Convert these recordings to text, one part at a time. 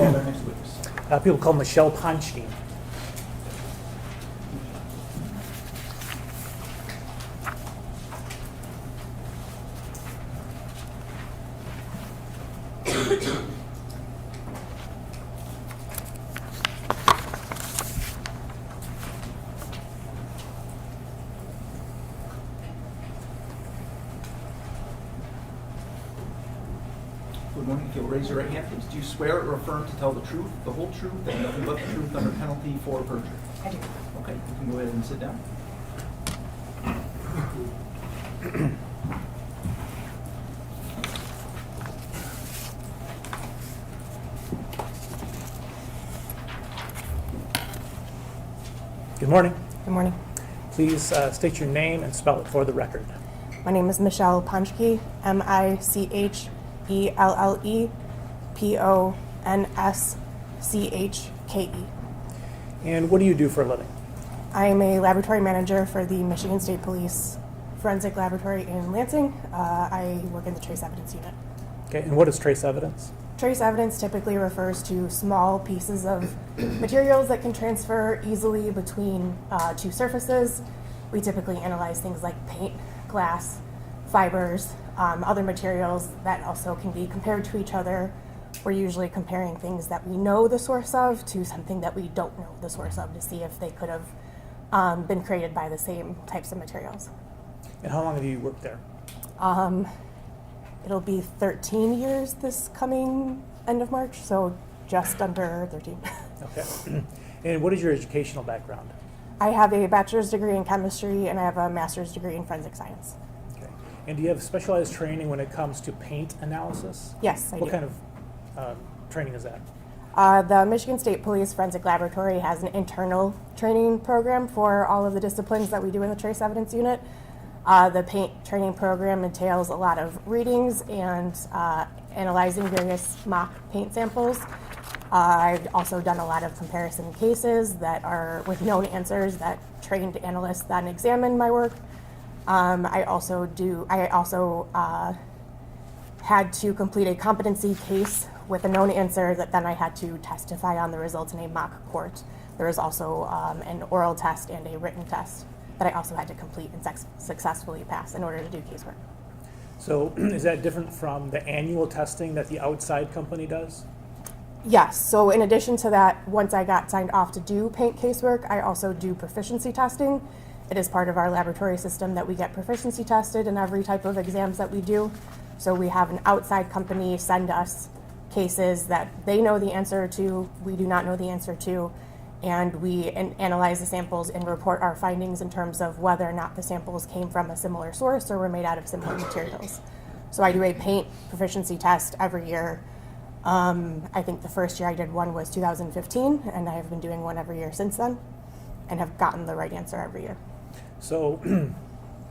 stand our next witness. People call Michelle Ponschke. Good morning. If you'll raise your right hand, please. Do you swear or affirm to tell the truth, the whole truth, and nothing but the truth under penalty for perjury? I do. Okay, you can go ahead and sit down. Good morning. Good morning. Please state your name and spell it for the record. My name is Michelle Ponschke, Michelle Ponschke. And what do you do for a living? I am a laboratory manager for the Michigan State Police Forensic Laboratory in Lansing. I work in the trace evidence unit. Okay, and what is trace evidence? Trace evidence typically refers to small pieces of materials that can transfer easily between two surfaces. We typically analyze things like paint, glass, fibers, other materials that also can be compared to each other. We're usually comparing things that we know the source of to something that we don't know the source of to see if they could have been created by the same types of materials. And how long have you worked there? It'll be 13 years this coming end of March, so just under 13. Okay. And what is your educational background? I have a bachelor's degree in chemistry and I have a master's degree in forensic science. Okay. And do you have specialized training when it comes to paint analysis? Yes, I do. What kind of training is that? The Michigan State Police Forensic Laboratory has an internal training program for all of the disciplines that we do in the trace evidence unit. The paint training program entails a lot of readings and analyzing various mock paint samples. I've also done a lot of comparison cases that are with known answers that trained analysts then examine my work. I also had to complete a competency case with a known answer that then I had to testify on the results in a mock court. There was also an oral test and a written test that I also had to complete and successfully pass in order to do casework. So is that different from the annual testing that the outside company does? Yes, so in addition to that, once I got signed off to do paint casework, I also do proficiency testing. It is part of our laboratory system that we get proficiency tested in every type of exams that we do. So we have an outside company send us cases that they know the answer to, we do not know the answer to, and we analyze the samples and report our findings in terms of whether or not the samples came from a similar source or were made out of similar materials. So I do a paint proficiency test every year. I think the first year I did one was 2015, and I have been doing one every year since then, and have gotten the right answer every year. So,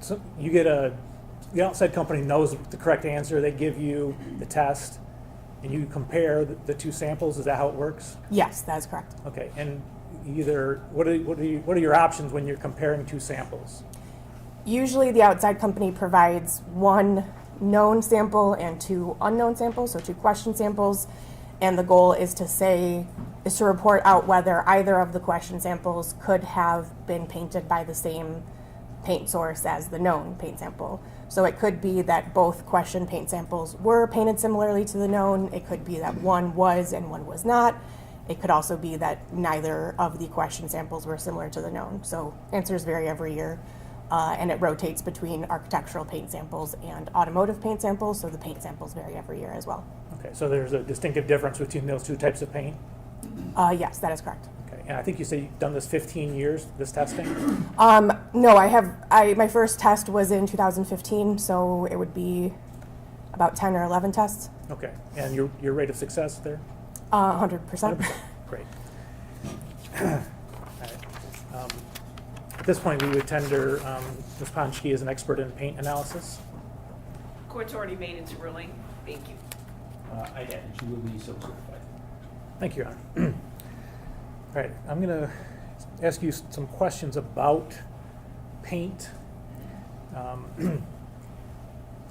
so you get the outside company knows the correct answer, they give you the test, and you compare the two samples. Is that how it works? Yes, that is correct. Okay, and either what are your options when you're comparing two samples? Usually the outside company provides one known sample and two unknown samples, so two question samples, and the goal is to report out whether either of the question samples could have been painted by the same paint source as the known paint sample. So it could be that both question paint samples were painted similarly to the known. It could be that one was and one was not. It could also be that neither of the question samples were similar to the known. So answers vary every year, and it rotates between architectural paint samples and automotive paint samples, so the paint samples vary every year as well. Okay, so there's a distinctive difference between those two types of paint? Yes, that is correct. Okay, and I think you said you've done this 15 years, this testing? No, my first test was in 2015, so it would be about 10 or 11 tests. Okay, and your rate of success there? 100%. Great. All right. At this point, we would tender Ms. Ponschke as an expert in paint analysis. Court's already made its ruling. Thank you. I had, and she will be so certified. Thank you, Your Honor. All right, I'm going to ask you some questions about paint. I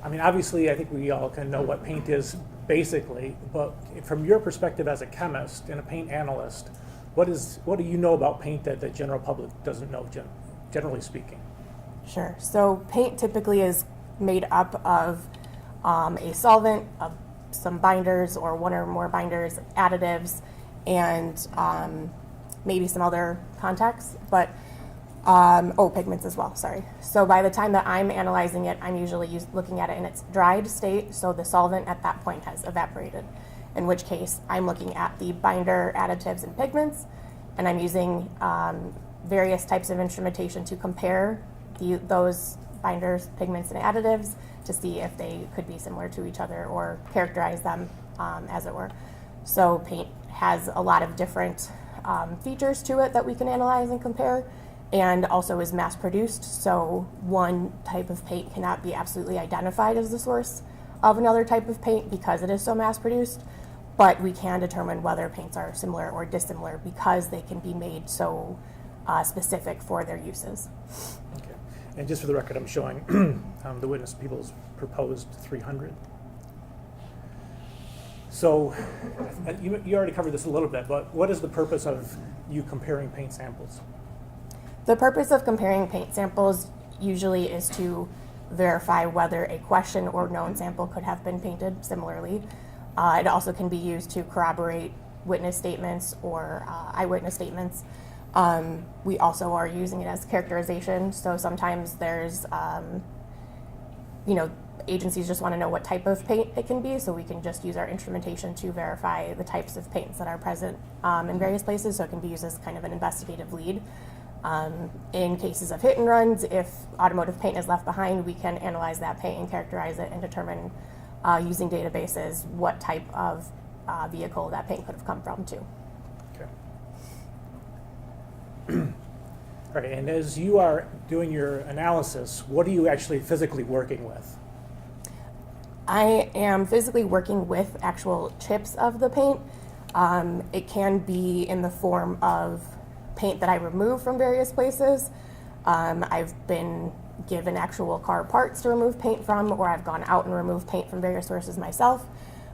mean, obviously, I think we all can know what paint is basically, but from your perspective as a chemist and a paint analyst, what do you know about paint that the general public doesn't know, generally speaking? Sure. So paint typically is made up of a solvent, of some binders or one or more binders, additives, and maybe some other contacts, but pigments as well, sorry. So by the time that I'm analyzing it, I'm usually looking at it in its dried state, so the solvent at that point has evaporated, in which case I'm looking at the binder, additives, and pigments, and I'm using various types of instrumentation to compare those binders, pigments, and additives to see if they could be similar to each other or characterize them, as it were. So paint has a lot of different features to it that we can analyze and compare, and also is mass produced, so one type of paint cannot be absolutely identified as the source of another type of paint because it is so mass produced, but we can determine whether paints are similar or dissimilar because they can be made so specific for their uses. Okay. And just for the record, I'm showing the witness people's proposed 300. So you already covered this a little bit, but what is the purpose of you comparing paint samples? The purpose of comparing paint samples usually is to verify whether a question or known sample could have been painted similarly. It also can be used to corroborate witness statements or eyewitness statements. We also are using it as characterization, so sometimes there's, agencies just want to know what type of paint it can be, so we can just use our instrumentation to verify the types of paints that are present in various places, so it can be used as kind of an investigative lead. In cases of hit and runs, if automotive paint is left behind, we can analyze that paint and characterize it and determine using databases what type of vehicle that paint could have come from too. Okay. All right, and as you are doing your analysis, what are you actually physically working with? I am physically working with actual chips of the paint. It can be in the form of paint that I remove from various places. I've been given actual car parts to remove paint from, or I've gone out and removed paint from various sources myself.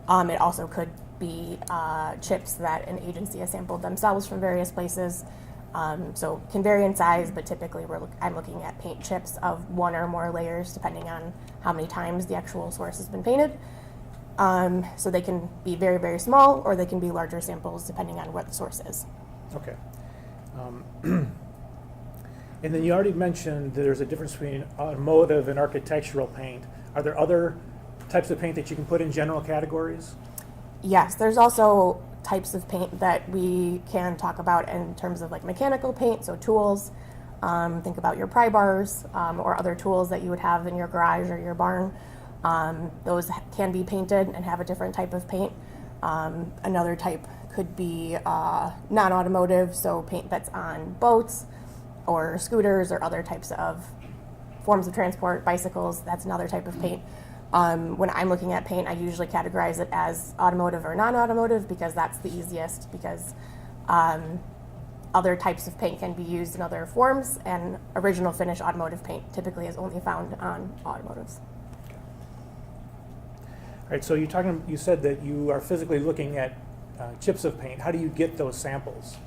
It also could be chips that an agency has sampled themselves from various places. So can vary in size, but typically I'm looking at paint chips of one or more layers depending on how many times the actual source has been painted. So they can be very, very small, or they can be larger samples depending on what the source is. Okay. And then you already mentioned that there's a difference between automotive and architectural paint. Are there other types of paint that you can put in general categories? Yes, there's also types of paint that we can talk about in terms of like mechanical paint, so tools. Think about your pry bars or other tools that you would have in your garage or your barn. Those can be painted and have a different type of paint. Another type could be non-automotive, so paint that's on boats or scooters or other types of forms of transport, bicycles, that's another type of paint. When I'm looking at paint, I usually categorize it as automotive or non-automotive because that's the easiest, because other types of paint can be used in other forms, and original finish automotive paint typically is only found on automotives. All right, so you said that you are physically looking at chips of paint. How do you get those samples?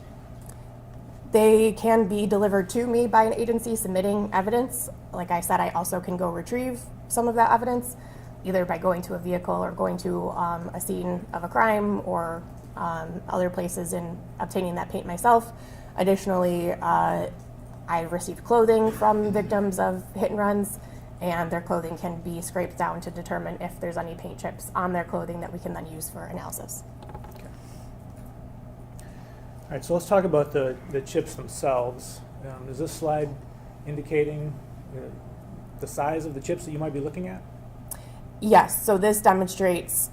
They can be delivered to me by an agency submitting evidence. Like I said, I also can go retrieve some of that evidence, either by going to a vehicle or going to a scene of a crime or other places in obtaining that paint myself. Additionally, I've received clothing from victims of hit and runs, and their clothing can be scraped down to determine if there's any paint chips on their clothing that we can then use for analysis. Okay. All right, so let's talk about the chips themselves. Is this slide indicating the size of the chips that you might be looking at? Yes, so this demonstrates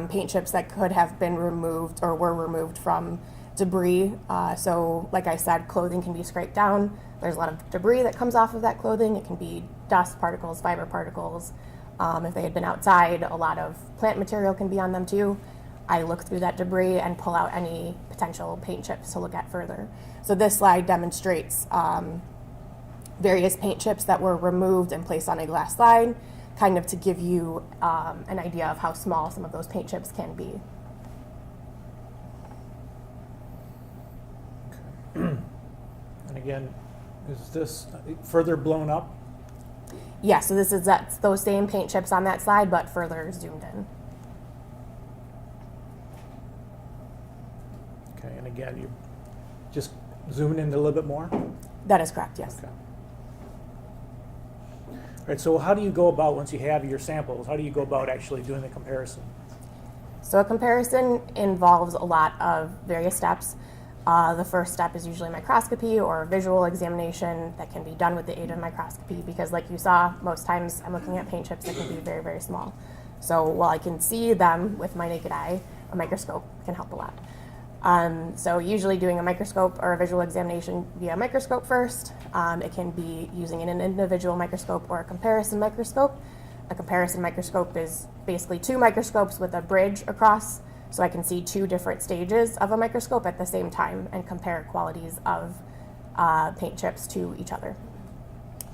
paint chips that could have been removed or were removed from debris. So like I said, clothing can be scraped down. There's a lot of debris that comes off of that clothing. It can be dust particles, fiber particles. If they had been outside, a lot of plant material can be on them too. I look through that debris and pull out any potential paint chips to look at further. So this slide demonstrates various paint chips that were removed and placed on a glass slide. kind of to give you an idea of how small some of those paint chips can be. And again, is this further blown up? Yeah, so that's those same paint chips on that slide, but further zoomed in. Okay, and again, you just zooming in a little bit more? That is correct, yes. Okay. All right, so how do you go about, once you have your samples, how do you go about actually doing the comparison? So a comparison involves a lot of various steps. The first step is usually microscopy or visual examination that can be done with the aid of microscopy because like you saw, most times I'm looking at paint chips that can be very, very small. So while I can see them with my naked eye, a microscope can help a lot. So usually doing a microscope or a visual examination via microscope first. It can be using an individual microscope or a comparison microscope. A comparison microscope is basically two microscopes with a bridge across, so I can see two different stages of a microscope at the same time and compare qualities of paint chips to each other.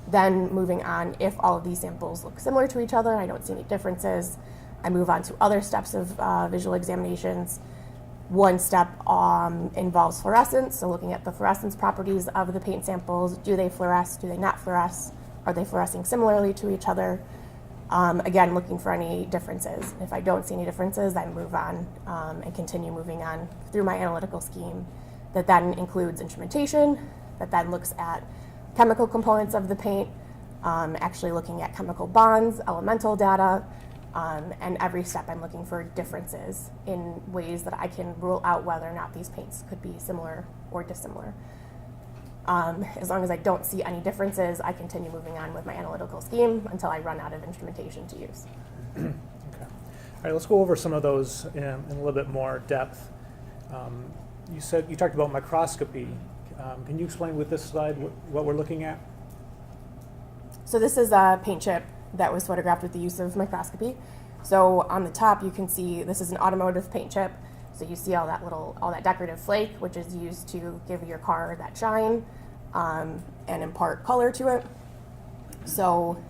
Then moving on, if all of these samples look similar to each other, I don't see any differences, I move on to other steps of visual examinations. One step involves fluorescence, so looking at the fluorescence properties of the paint samples. Do they fluoresce? Do they not fluoresce? Are they fluorescing similarly to each other? Again, looking for any differences. If I don't see any differences, I move on and continue moving on through my analytical scheme. That then includes instrumentation, that then looks at chemical components of the paint, actually looking at chemical bonds, elemental data, and every step I'm looking for differences in ways that I can rule out whether or not these paints could be similar or dissimilar. As long as I don't see any differences, I continue moving on with my analytical scheme until I run out of instrumentation to use. Okay. All right, let's go over some of those in a little bit more depth. You talked about microscopy. Can you explain with this slide what we're looking at? So this is a paint chip that was photographed with the use of microscopy. So on the top, you can see this is an automotive paint chip. So you see all that decorative flake, which is used to give your car that shine and impart color to it. So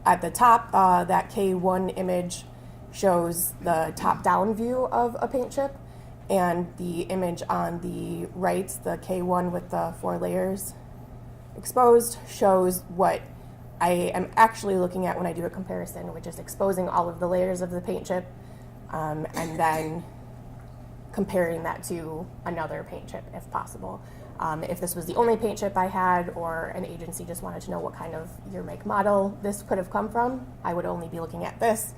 at the top, that K1 image shows the top-down view of a paint chip, and the image on the right, the K1 with the 4 layers exposed, shows what I am actually looking at when I do a comparison, which is exposing all of the layers of the paint chip and then comparing that to another paint chip if possible. If this was the only paint chip I had, or an agency just wanted to know what kind of year, make, model this could have come from, I would only be looking at this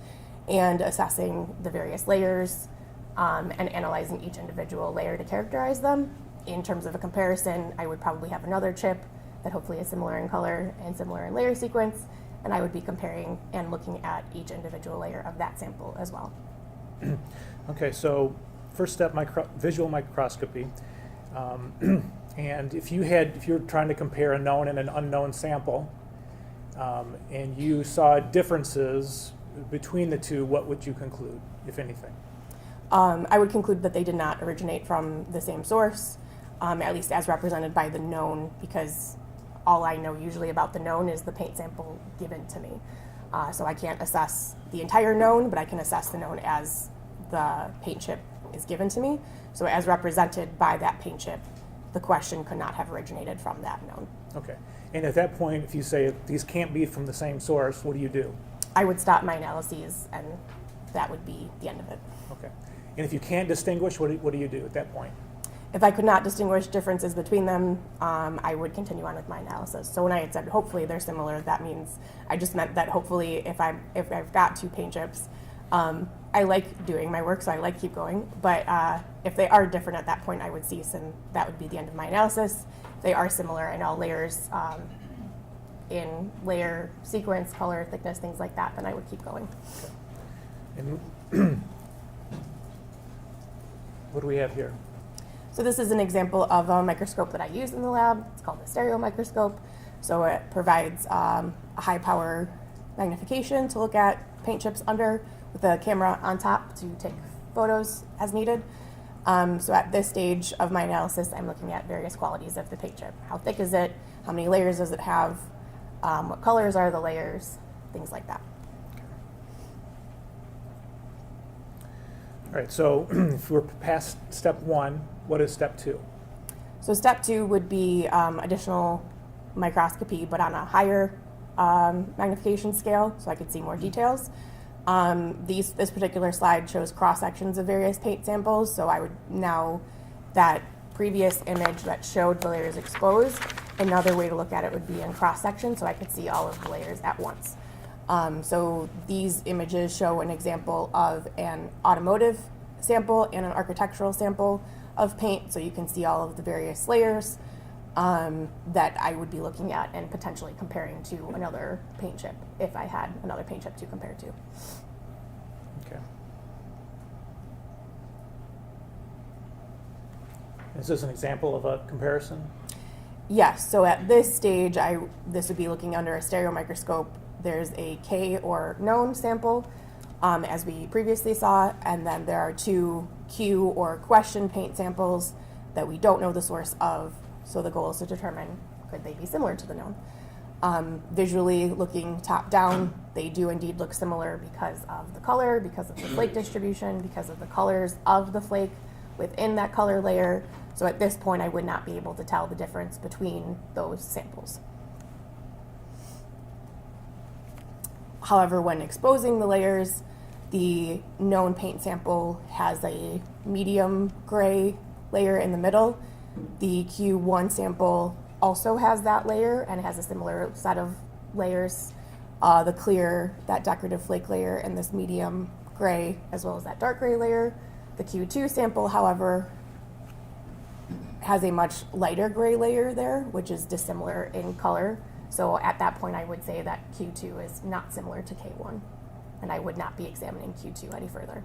and assessing the various layers and analyzing each individual layer to characterize them. In terms of a comparison, I would probably have another chip that hopefully is similar in color and similar in layer sequence, and I would be comparing and looking at each individual layer of that sample as well. Okay, so first step, visual microscopy. And if you were trying to compare a known and an unknown sample, and you saw differences between the two, what would you conclude, if anything? I would conclude that they did not originate from the same source, at least as represented by the known, because all I know usually about the known is the paint sample given to me. So I can't assess the entire known, but I can assess the known as the paint chip is given to me. So as represented by that paint chip, the question could not have originated from that known. Okay. And at that point, if you say these can't be from the same source, what do you do? I would stop my analyses, and that would be the end of it. Okay. And if you can't distinguish, what do you do at that point? If I could not distinguish differences between them, I would continue on with my analysis. So when I had said hopefully they're similar, that means I just meant that hopefully if I've got 2 paint chips, I like doing my work, so I like keep going. But if they are different at that point, I would cease, and that would be the end of my analysis. If they are similar in all layers, in layer sequence, color, thickness, things like that, then I would keep going. Okay. And what do we have here? So this is an example of a microscope that I use in the lab. It's called the Stereomicroscope. So it provides a high power magnification to look at paint chips under, with a camera on top to take photos as needed. So at this stage of my analysis, I'm looking at various qualities of the paint chip. How thick is it? How many layers does it have? What colors are the layers? Things like that. All right, so if we're past step 1, what is step 2? So step 2 would be additional microscopy, but on a higher magnification scale, so I could see more details. This particular slide shows cross-sections of various paint samples, so I would now, that previous image that showed the layers exposed, another way to look at it would be in cross-section, so I could see all of the layers at once. So these images show an example of an automotive sample and an architectural sample of paint, so you can see all of the various layers that I would be looking at and potentially comparing to another paint chip if I had another paint chip to compare to. Okay. Is this an example of a comparison? Yes, so at this stage, this would be looking under a stereomicroscope. There's a K or known sample, as we previously saw, and then there are 2 Q or question paint samples that we don't know the source of, so the goal is to determine could they be similar to the known. Visually, looking top down, they do indeed look similar because of the color, because of the flake distribution, because of the colors of the flake within that color layer. So at this point, I would not be able to tell the difference between those samples. However, when exposing the layers, the known paint sample has a medium gray layer in the middle. The Q1 sample also has that layer and has a similar set of layers. The clear, that decorative flake layer, and this medium gray, as well as that dark gray layer. The Q2 sample, however, has a much lighter gray layer there, which is dissimilar in color. So at that point, I would say that Q2 is not similar to K1, and I would not be examining Q2 any further.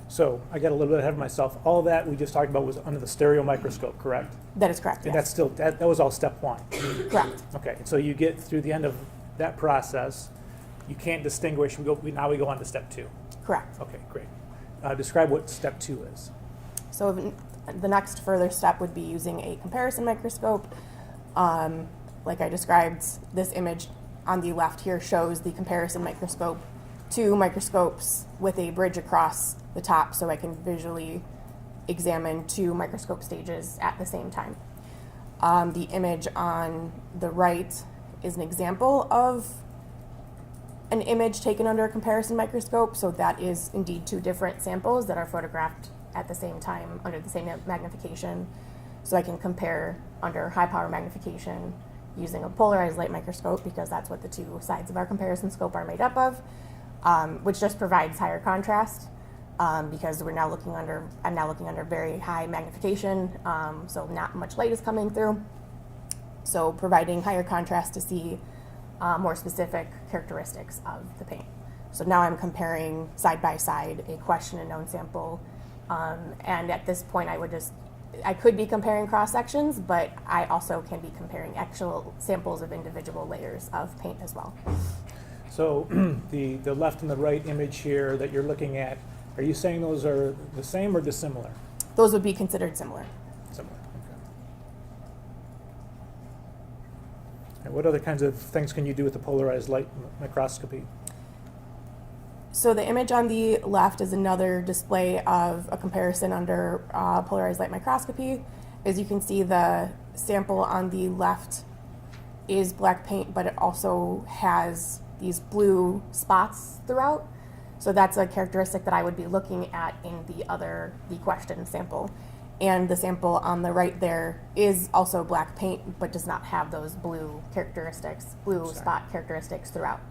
So I got a little bit ahead of myself. All that we just talked about was under the stereomicroscope, correct? That is correct, And yes. that's still, that was all step 1. Correct. Okay, so you get through the end of that process, you can't distinguish, now we go on to step 2. Correct. Okay, great. Describe what step 2 is. So the next further step would be using a comparison microscope. Like I described, this image on the left here shows the comparison microscope, 2 microscopes with a bridge across the top, so I can visually examine 2 microscope stages at the same time. The image on the right is an example of an image taken under a comparison microscope, so that is indeed 2 different samples that are photographed at the same time under the same magnification. So I can compare under high power magnification using a polarized light microscope, because that's what the 2 sides of our comparison scope are made up of, which just provides higher contrast, because I'm now looking under very high magnification, so not much light is coming through. So providing higher contrast to see more specific characteristics of the paint. So now I'm comparing side by side a question and known sample, and at this point I could be comparing cross sections, but I also can be comparing actual samples of individual layers of paint as well. So the left and the right image here that you're looking at, are you saying those are the same or dissimilar? Those would be considered similar. Similar, okay. And what other kinds of things can you do with the polarized light microscopy? So the image on the left is another display of a comparison under polarized light microscopy. As you can see, the sample on the left is black paint, but it also has these blue spots throughout. So that's a characteristic that I would be looking at in the question sample. And the sample on the right there is also black paint, but does not have those blue spot characteristics throughout.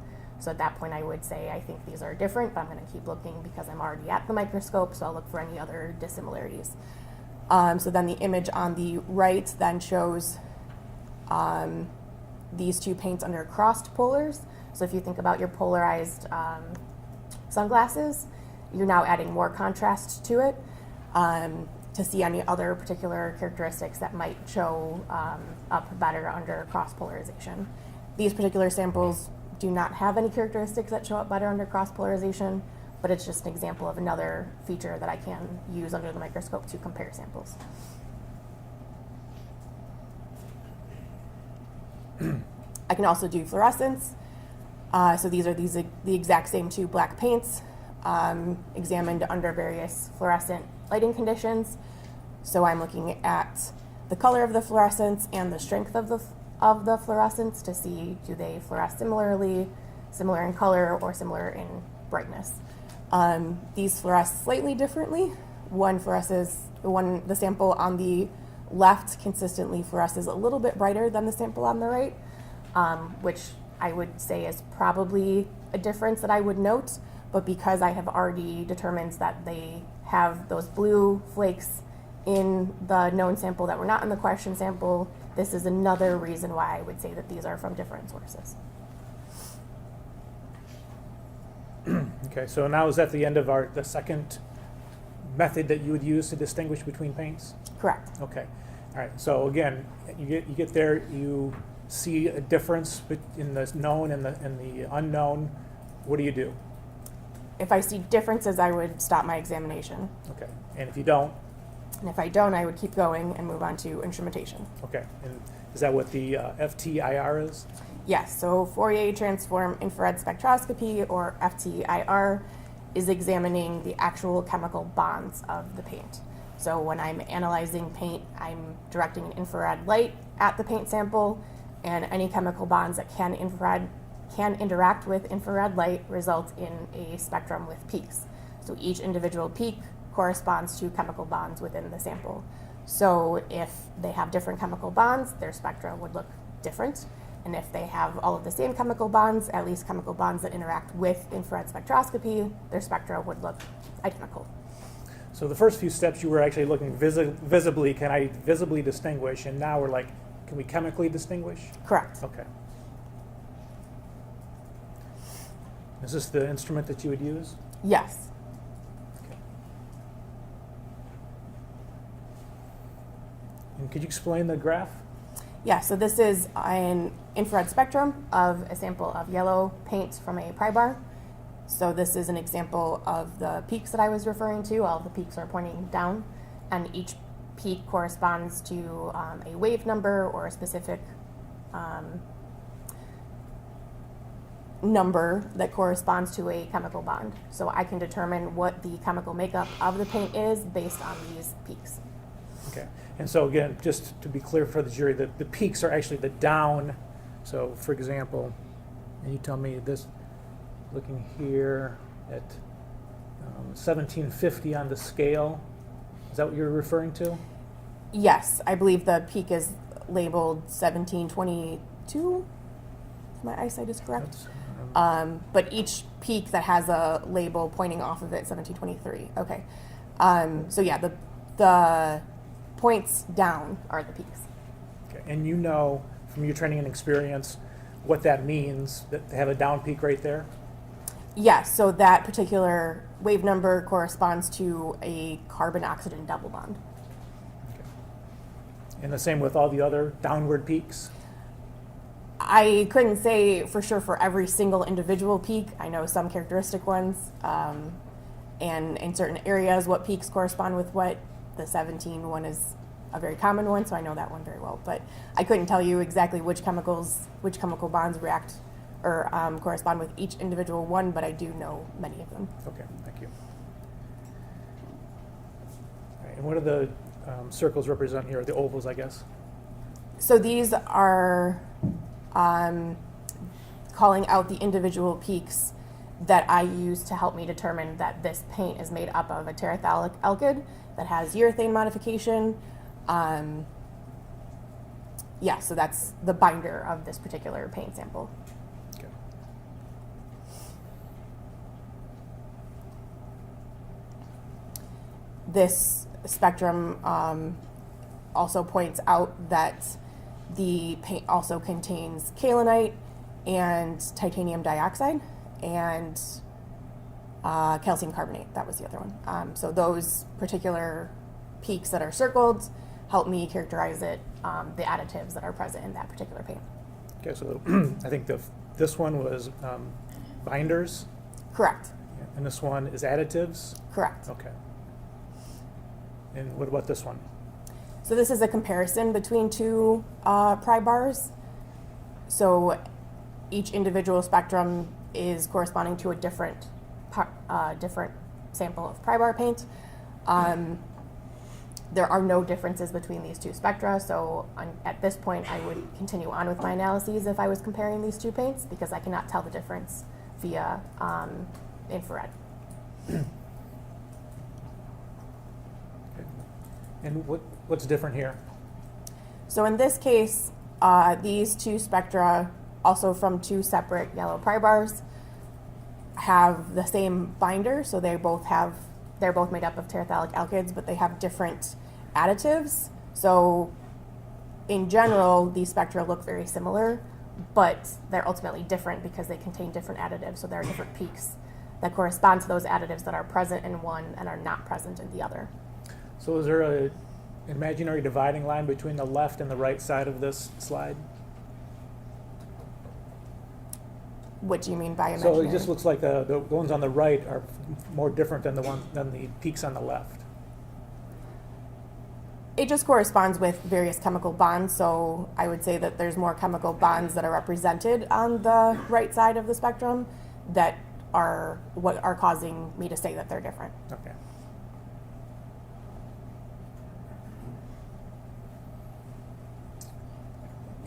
So at that point, I would say I think these are different, but I'm going to keep looking because I'm already at the microscope, so I'll look for any other dissimilarities. So then the image on the right then shows these 2 paints under crossed polars. So if you think about your polarized sunglasses, you're now adding more contrast to it to see any other particular characteristics that might show up better under cross polarization. These particular samples do not have any characteristics that show up better under cross polarization, but it's just an example of another feature that I can use under the microscope to compare samples. I can also do fluorescence. So these are the exact same two black paints, examined under various fluorescent lighting conditions. So I'm looking at the color of the fluorescence and the strength of the fluorescence to see, do they fluoresce similarly, similar in color, or similar in brightness. These fluoresce slightly differently. The sample on the left consistently fluoresces a little bit brighter than the sample on the right, which I would say is probably a difference that I would note, but because I have already determined that they have those blue flakes in the known sample that were not in the question sample, this is another reason why I would say that these are from different sources. Okay, so now is that the end of the second method that you would use to distinguish between paints? Correct. Okay, all right, so again, you get there, you see a difference in the known and the unknown. What do you do? If I see differences, I would stop my examination. Okay, and if you don't? And if I don't, I would keep going and move on to instrumentation. Okay, and is that what the FTIR is? Yes, so Fourier transform infrared spectroscopy, or FTIR, is examining the actual chemical bonds of the paint. So when I'm analyzing paint, I'm directing an infrared light at the paint sample, and any chemical bonds that can interact with infrared light result in a spectrum with peaks. So each individual peak corresponds to chemical bonds within the sample. So if they have different chemical bonds, their spectra would look different. And if they have all of the same chemical bonds, at least chemical bonds that interact with infrared spectroscopy, their spectra would look identical. So the first few steps you were actually looking visibly, can I visibly distinguish? And now we're like, can we chemically distinguish? Correct. Okay. Is this the instrument that you would use? Yes. Okay. And could you explain the graph? Yeah, so this is an infrared spectrum of a sample of yellow paint from a pry bar. So this is an example of the peaks that I was referring to. All of the peaks are pointing down, and each peak corresponds to a wave number or a specific number that corresponds to a chemical bond. So I can determine what the chemical makeup of the paint is based on these peaks. Okay. And so again, just to be clear for the jury, the peaks are actually the down. So for example, and you tell me this, looking here at 1750 on the scale, is that what you're referring to? Yes, I believe the peak is labeled 1722, if my eyesight is correct. But each peak that has a label pointing off of it, 1723. Okay. So yeah, the points down are the peaks. Okay. And you know from your training and experience what that means, that they have a down peak right there? Yes, so that particular wave number corresponds to a carbon-oxygen double bond. Okay. And the same with all the other downward peaks? I couldn't say for sure for every single individual peak. I know some characteristic ones, and in certain areas what peaks correspond with what. The 17 one is a very common one, so I know that one very well. But I couldn't tell you exactly which chemical bonds react or correspond with each individual one, but I do know many of them. Okay, thank you. All right, and what do the circles represent here, the ovals, I guess? So these are calling out the individual peaks that I use to help me determine that this paint is made up of a terephthalic alkyd that has urethane modification. Yeah, so that's the binder of this particular paint sample. Okay. This spectrum also points out that the paint also contains kaolinite and titanium dioxide and calcium carbonate. That was the other one. So those particular peaks that are circled help me characterize it, the additives that are present in that particular paint. Okay, so I think this one was binders, Correct. and this one is additives? Correct. Okay. And what about this one? So this is a comparison between two pry bars. So each individual spectrum is corresponding to a different sample of Prybar paint. There are no differences between these two spectra, so at this point I would continue on with my analyses if I was comparing these two paints, because I cannot tell the difference via infrared. And what's different here? So in this case, these two spectra, also from two separate yellow Prybars, have the same binder, so they're both made up of terephthalic alkyds, but they have different additives. So in general, these spectra look very similar, but they're ultimately different because they contain different additives. So there are different peaks that correspond to those additives that are present in one and are not present in the other. So is there an imaginary dividing line between the left and the right side of this slide? What do you mean by imaginary? So it just looks like the ones on the right are more different than the peaks on the left. It just corresponds with various chemical bonds, so I would say that there's more chemical bonds that are represented on the right side of the spectrum that are what are causing me to say that they're different. Okay.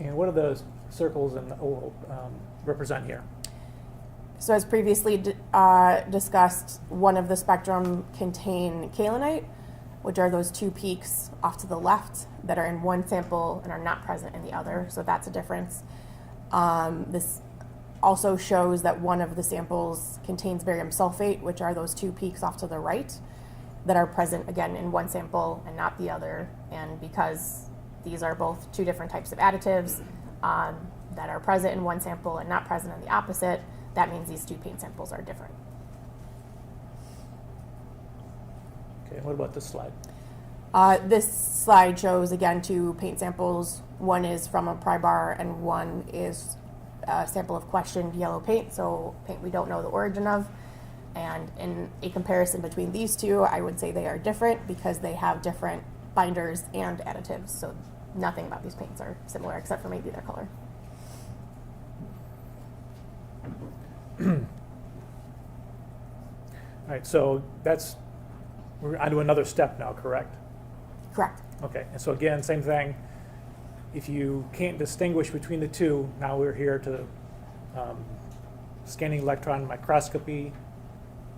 And what do the circles and the oval represent here? So as previously discussed, one of the spectrum contain kaolinite, which are those two peaks off to the left that are in one sample and are not present in the other, so that's a difference. This also shows that one of the samples contains barium sulfate, which are those two peaks off to the right that are present again in one sample and not the other, and because these are both two different types of additives that are present in one sample and not present in the opposite, that means these two paint samples are different. Okay, what about this slide? This slide shows, again, two paint samples. One is from a Prybar and one is a sample of questioned yellow paint, so paint we don't know the origin of. And in a comparison between these two, I would say they are different because they have different binders and additives, so nothing about these paints are similar except for maybe their color. All right, so we're on to another step now, correct? Correct. Okay, and so again, same thing. If you can't distinguish between the two, now we're here to scanning electron microscopy,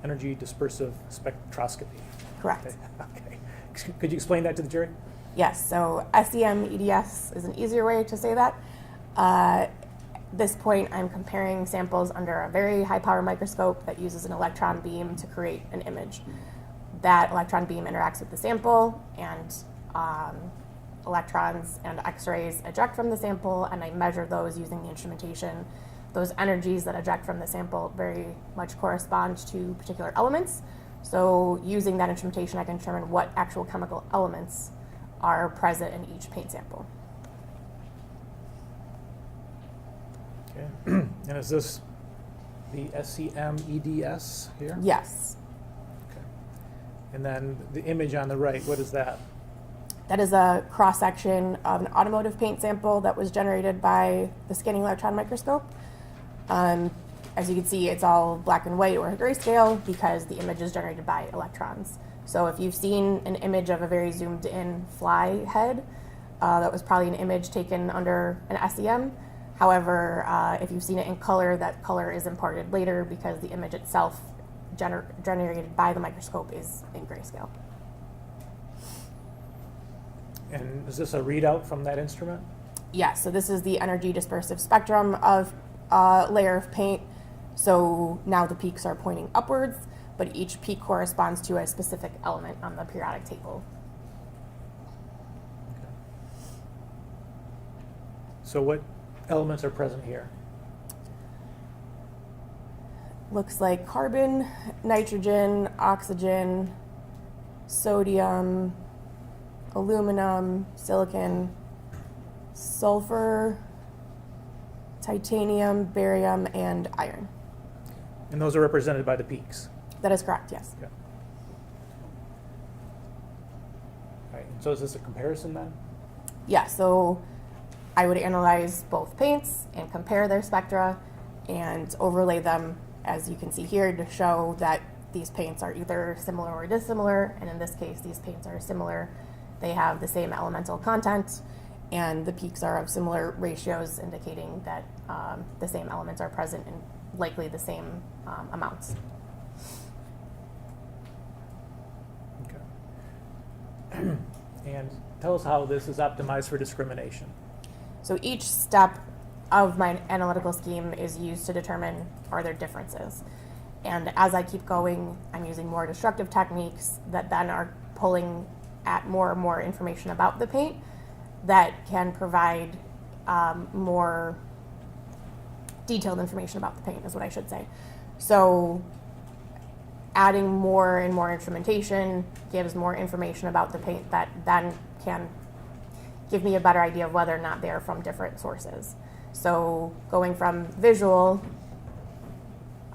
energy dispersive spectroscopy. Correct. Okay. Could you explain that to the jury? Yes, so SEM-EDS is an easier way to say that. At this point, I'm comparing samples under a very high power microscope that uses an electron beam to create an image. That electron beam interacts with the sample, and electrons and X-rays eject from the sample, and I measure those using the instrumentation. Those energies that eject from the sample very much correspond to particular elements. So using that instrumentation, I can determine what actual chemical elements are present in each paint sample. Okay. And is this the SEM-EDS here? Yes. Okay. And then the image on the right, what is that? That is a cross-section of an automotive paint sample that was generated by the scanning electron microscope. As you can see, it's all black and white or grayscale because the image is generated by electrons. So if you've seen an image of a very zoomed in fly head, that was probably an image taken under an SEM. However, if you've seen it in color, that color is imparted later because the image itself generated by the microscope is in grayscale. And is this a readout from that instrument? Yes, so this is the energy dispersive spectrum of a layer of paint. So now the peaks are pointing upwards, but each peak corresponds to a specific element on the periodic table. Okay. So what elements are present here? Looks like carbon, nitrogen, oxygen, sodium, aluminum, silicon, sulfur, titanium, barium, and iron. And those are represented by the peaks? That is correct, yes. Okay. All right, and so is this a comparison then? Yeah, so I would analyze both paints and compare their spectra and overlay them, as you can see here, to show that these paints are either similar or dissimilar, and in this case, these paints are similar. They have the same elemental content, and the peaks are of similar ratios, indicating that the same elements are present in likely the same amounts. Okay. And tell us how this is optimized for discrimination. So each step of my analytical scheme is used to determine are there differences. And as I keep going, I'm using more destructive techniques that then are pulling at more and more information about the paint that can provide more detailed information about the paint, is what I should say. So adding more and more instrumentation gives more information about the paint that then can give me a better idea of whether or not they are from different sources. So going from visual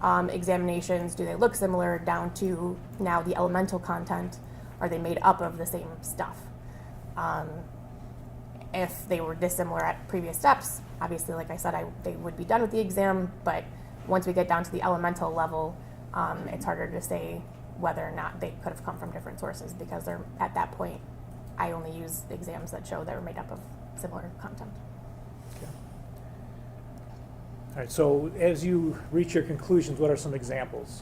examinations, do they look similar, down to now the elemental content, are they made up of the same stuff? If they were dissimilar at previous steps, obviously, like I said, they would be done with the exam, but once we get down to the elemental level, it's harder to say whether or not they could have come from different sources, because they're, at that point, I only use exams that show they're made up of similar content. Okay. All right, so as you reach your conclusions, what are some examples?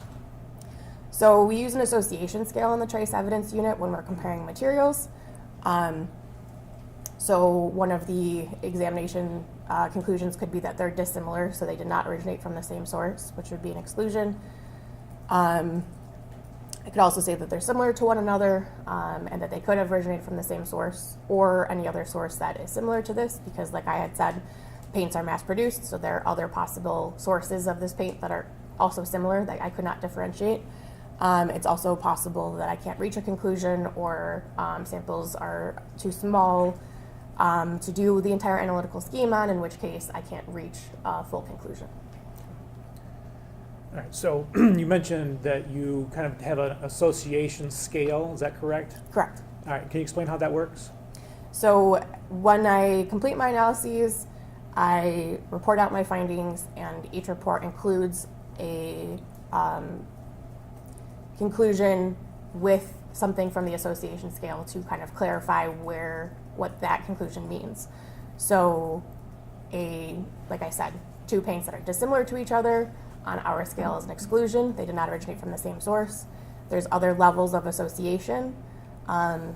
So we use an association scale in the trace evidence unit when we're comparing materials. So one of the examination conclusions could be that they're dissimilar, so they did not originate from the same source, which would be an exclusion. I could also say that they're similar to one another, and that they could have originated from the same source or any other source that is similar to this, because like I had said, paints are mass produced, so there are other possible sources of this paint that are also similar that I could not differentiate. It's also possible that I can't reach a conclusion, or samples are too small to do the entire analytical scheme on, in which case I can't reach a full conclusion. All right, so you mentioned that you kind of have an association scale, is that correct? Correct. All right, can you explain how that works? So when I complete my analyses, I report out my findings, and each report includes a conclusion with something from the association scale to kind of clarify what that conclusion means. So like I said, two paints that are dissimilar to each other on our scale is an exclusion. They did not originate from the same source. There's other levels of association.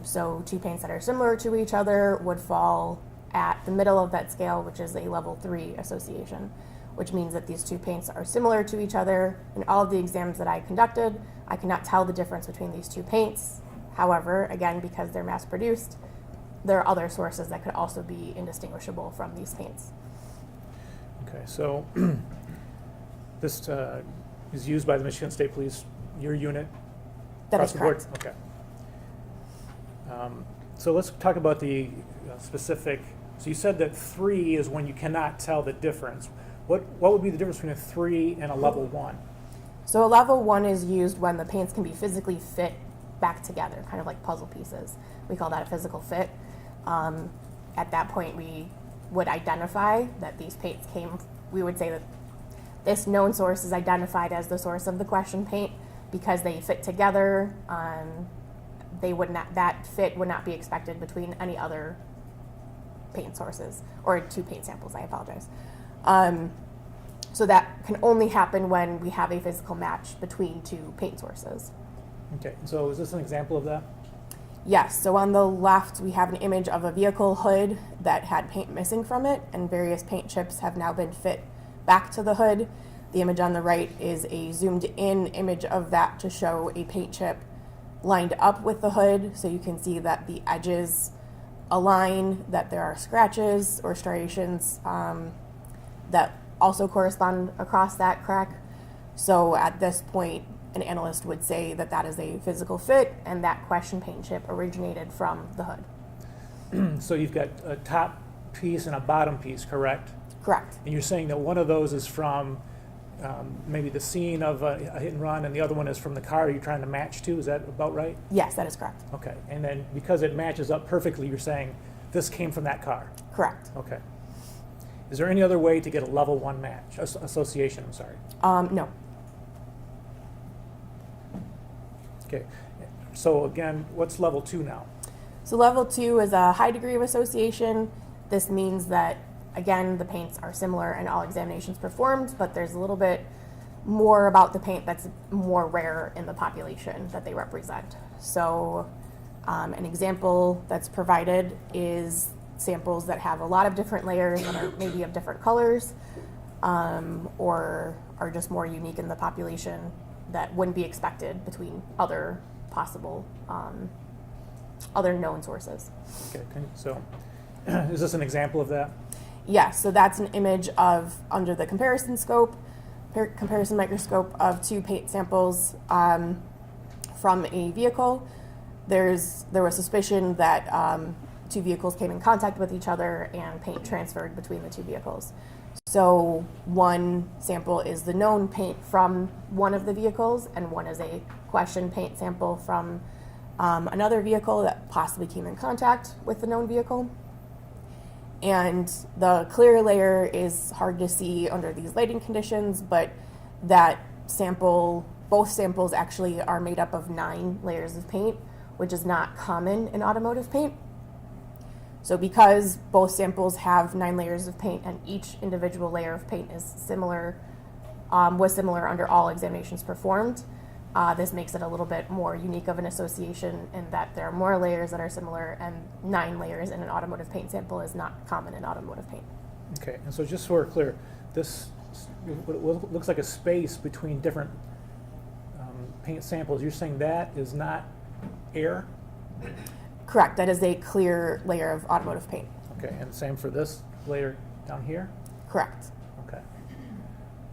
So two paints that are similar to each other would fall at the middle of that scale, which is a level 3 association, which means that these two paints are similar to each other. In all of the exams that I conducted, I cannot tell the difference between these two paints. However, again, because they're mass produced, there are other sources that could also be indistinguishable from these paints. Okay, so this is used by the Michigan State Police, your unit? That across is the board? correct. Okay. So let's talk about the specific. So you said that 3 is when you cannot tell the difference. What would be the difference between a 3 and a level 1? So a level 1 is used when the paints can be physically fit back together, kind of like puzzle pieces. We call that a physical fit. At that point, we would identify that these paints we would say that this known source is identified as the source of the question paint because they fit together. That fit would not be expected between any other paint sources, or two paint samples, I apologize. So that can only happen when we have a physical match between two paint sources. Okay, so is this an example of that? Yes, so on the left we have an image of a vehicle hood that had paint missing from it, and various paint chips have now been fit back to the hood. The image on the right is a zoomed in image of that to show a paint chip lined up with the hood, so you can see that the edges align, that there are scratches or striations that also correspond across that crack. So at this point, an analyst would say that that is a physical fit, and that question paint chip originated from the hood. So you've got a top piece and a bottom piece, correct? Correct. And you're saying that one of those is from maybe the scene of a hit and run, and the other one is from the car you're trying to match to. Is that about right? Yes, that is correct. Okay. And then because it matches up perfectly, you're saying this came from that car. Correct. Okay. Is there any other way to get a level 1 match, association, I'm sorry? No. Okay, so again, what's level 2 now? So level 2 is a high degree of association. This means that, again, the paints are similar in all examinations performed, but there's a little bit more about the paint that's more rare in the population that they represent. So an example that's provided is samples that have a lot of different layers that are maybe of different colors, or are just more unique in the population that wouldn't be expected between other possible, other known sources. Okay, so is this an example of that? Yes, so that's an image of, under the comparison scope, comparison microscope, of 2 paint samples from a vehicle. There was suspicion that 2 vehicles came in contact with each other and paint transferred between the 2 vehicles. So one sample is the known paint from one of the vehicles, and one is a question paint sample from another vehicle that possibly came in contact with the known vehicle. And the clear layer is hard to see under these lighting conditions, but that sample, both samples actually are made up of 9 layers of paint, which is not common in automotive paint. So because both samples have 9 layers of paint and each individual layer of paint is similar, was similar under all examinations performed, this makes it a little bit more unique of an association in that there are more layers that are similar, and 9 layers in an automotive paint sample is not common in automotive paint. Okay, and so just so we're clear, this what looks like a space between different paint samples. You're saying that is not air? Correct, that is a clear layer of automotive paint. Okay, and same for this layer down here? Correct. Okay.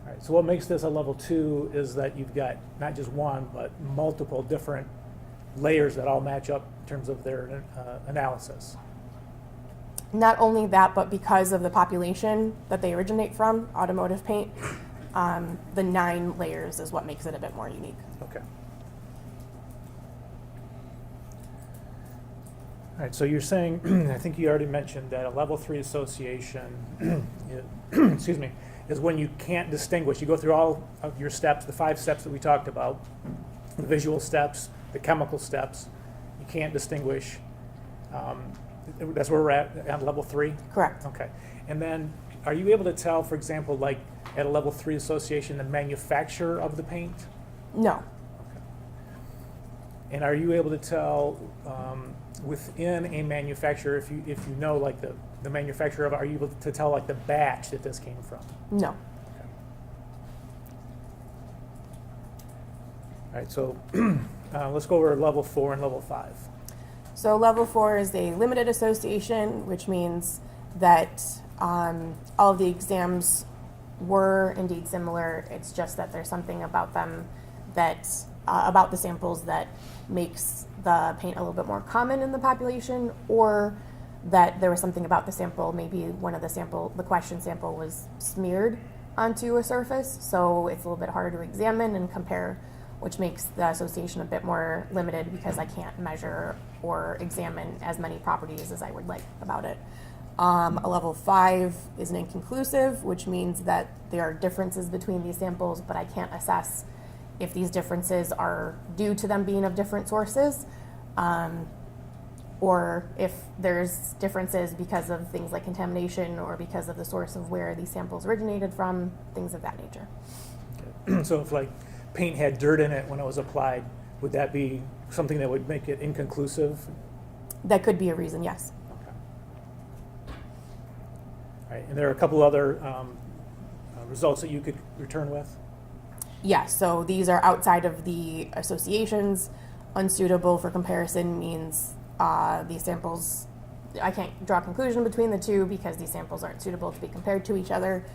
All right, so what makes this a level 2 is that you've got not just one, but multiple different layers that all match up in terms of their analysis. Not only that, but because of the population that they originate from, automotive paint, the 9 layers is what makes it a bit more unique. Okay. All right, so you're saying, I think you already mentioned that a level 3 association, excuse me, is when you can't distinguish. You go through all of your steps, the 5 steps that we talked about, the visual steps, the chemical steps. You can't distinguish. That's where we're at level 3? Correct. Okay. And then are you able to tell, for example, like at a level 3 association, the manufacturer of the paint? No. And are you able to tell within a manufacturer, if you know like the manufacturer of it, are you able to tell like the batch that this came from? No. Okay. All right, so let's go over level 4 and level 5. So level 4 is a limited association, which means that all of the exams were indeed similar. It's just that there's something about them that, about the samples that makes the paint a little bit more common in the population, or that there was something about the sample, maybe one of the question sample was smeared onto a surface, so it's a little bit harder to examine and compare, which makes the association a bit more limited because I can't measure or examine as many properties as I would like about it. A level 5 is an inconclusive, which means that there are differences between these samples, but I can't assess if these differences are due to them being of different sources, or if there's differences because of things like contamination or because of the source of where these samples originated from, things of that nature. Okay. So if like paint had dirt in it when it was applied, would that be something that would make it inconclusive? That could be a reason, yes. Okay. All right, and there are a couple other results that you could return with? Yes, so these are outside of the associations. Unsuitable for comparison means these samples, I can't draw a conclusion between the two because these samples aren't suitable to be compared to each other.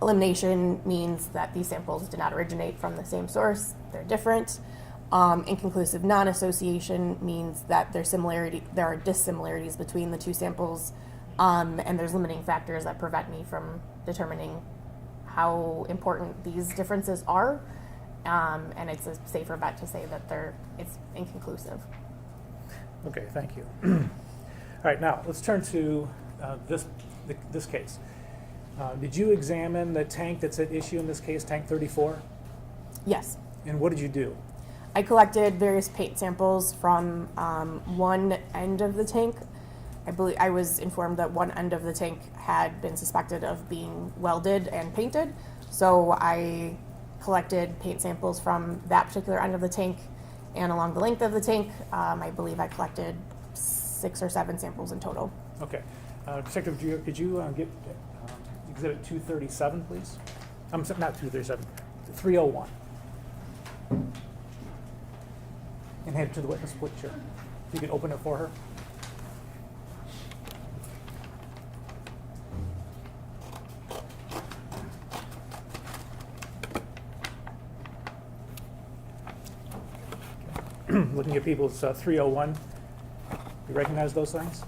Elimination means that these samples did not originate from the same source, they're different. Inconclusive non-association means that there are dissimilarities between the 2 samples, and there's limiting factors that prevent me from determining how important these differences are, and it's a safer bet to say that it's inconclusive. Okay, thank you. All right, now let's turn to this case. Did you examine the tank that's at issue in this case, tank 34? Yes. And what did you do? I collected various paint samples from one end of the tank. I believe I was informed that one end of the tank had been suspected of being welded and painted, so I collected paint samples from that particular end of the tank and along the length of the tank. I believe I collected 6 or 7 samples in total. Okay. Detective Drew, could you get exhibit 237, please? Not 237, 301. And hand it to the witness, please. Sure. If you could open it for her. Looking at people's 301. You recognize those things?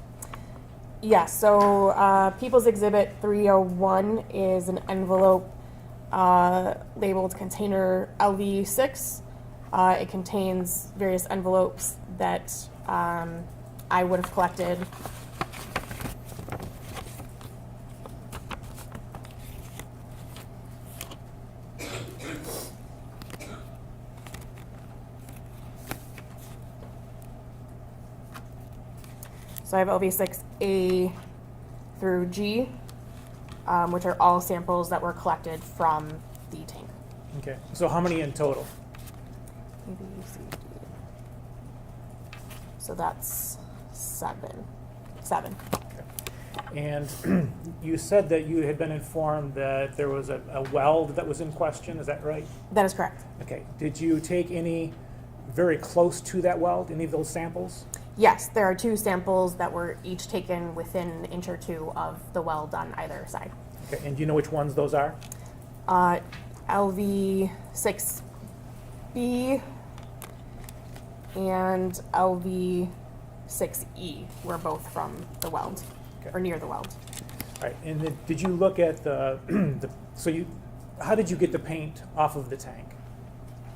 Yes, so People's Exhibit 301 is an envelope labeled container LV6. It contains various envelopes that I would have collected. So I have LV6A through G, which are all samples that were collected from the tank. Okay. So how many in total? A, B, C, D. So that's 7. And you said that you had been informed that there was a weld that was in question. Is that right? That is correct. Okay. Did you take any very close to that weld, any of those samples? Yes, there are 2 samples that were each taken within an inch or 2 of the weld on either side. Okay. And do you know which ones those are? LV6B and LV6E were both from the weld, or near the weld. All right. And then did you look at how did you get the paint off of the tank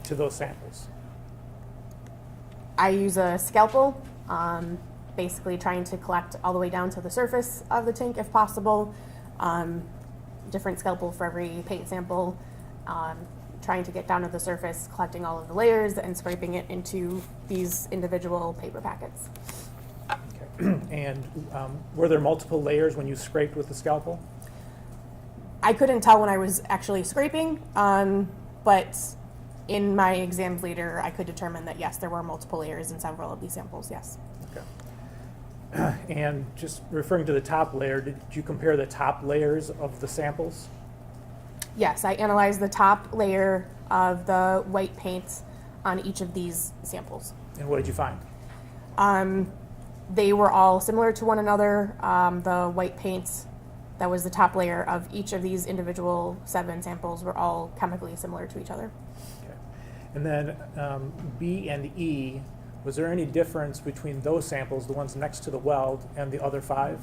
to those samples? I use a scalpel, basically trying to collect all the way down to the surface of the tank if possible. Different scalpel for every paint sample, trying to get down to the surface, collecting all of the layers and scraping it into these individual paper packets. Okay. And were there multiple layers when you scraped with the scalpel? I couldn't tell when I was actually scraping, but in my exams later, I could determine that yes, there were multiple layers in several of these samples, yes. Okay. And just referring to the top layer, did you compare the top layers of the samples? Yes, I analyzed the top layer of the white paint on each of these samples. And what did you find? They were all similar to one another. The white paint that was the top layer of each of these individual 7 samples were all chemically similar to each other. Okay. And then B and E, was there any difference between those samples, the ones next to the weld, and the other 5?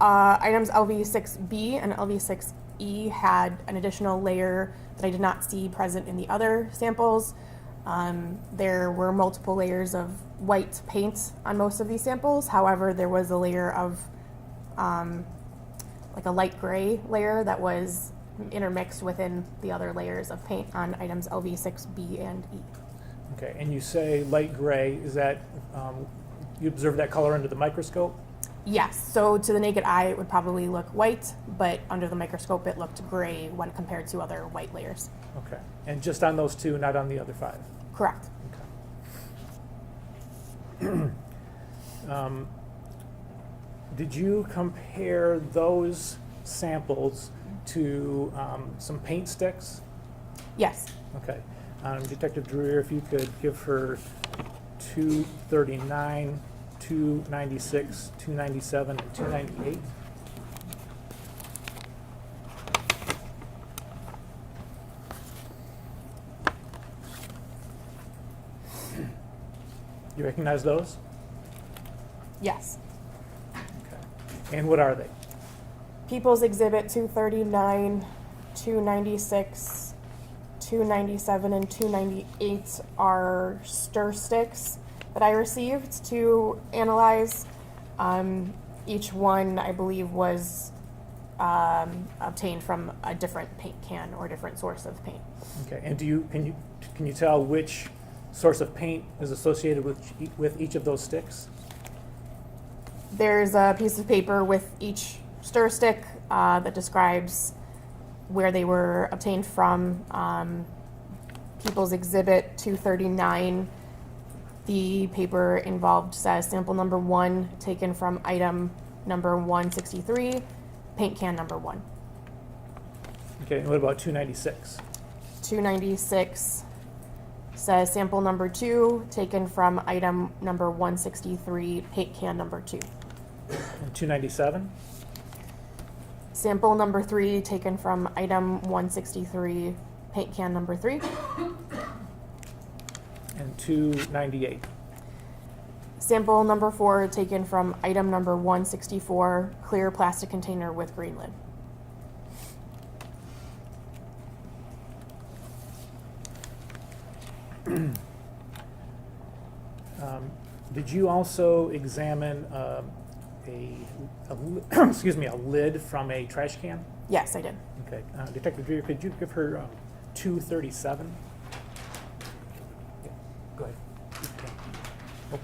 Items LV6B and LV6E had an additional layer that I did not see present in the other samples. There were multiple layers of white paint on most of these samples. However, there was a layer of like a light gray layer that was intermixed within the other layers of paint on items LV6B and E. Okay, and you say light gray, is that, you observe that color under the microscope? Yes, so to the naked eye it would probably look white, but under the microscope it looked gray when compared to other white layers. Okay, and just on those 2, not on the other 5? Correct. Okay. Did you compare those samples to some paint sticks? Yes. Okay. Detective Drewer, if you could give her 239, 296, 297, and 298. You recognize those? Yes. Okay. And what are they? People's Exhibit 239, 296, 297, and 298 are stir sticks that I received to analyze. Each one, I believe, was obtained from a different paint can or different source of paint. Okay, and can you tell which source of paint is associated with each of those sticks? There's a piece of paper with each stir stick that describes where they were obtained from. People's Exhibit 239, the paper involved says sample number 1 taken from item number 163, paint can number 1. Okay, and what about 296? 296 says sample number 2 taken from item number 163, paint can number 2. And 297? Sample number 3 taken from item 163, paint can number 3. And 298? Sample number 4 taken from item number 164, clear plastic container with green lid. Did you also examine excuse me, a lid from a trash can? Yes, I did. Okay, Detective Dreer, could you give her 237? Yeah, go ahead. Okay.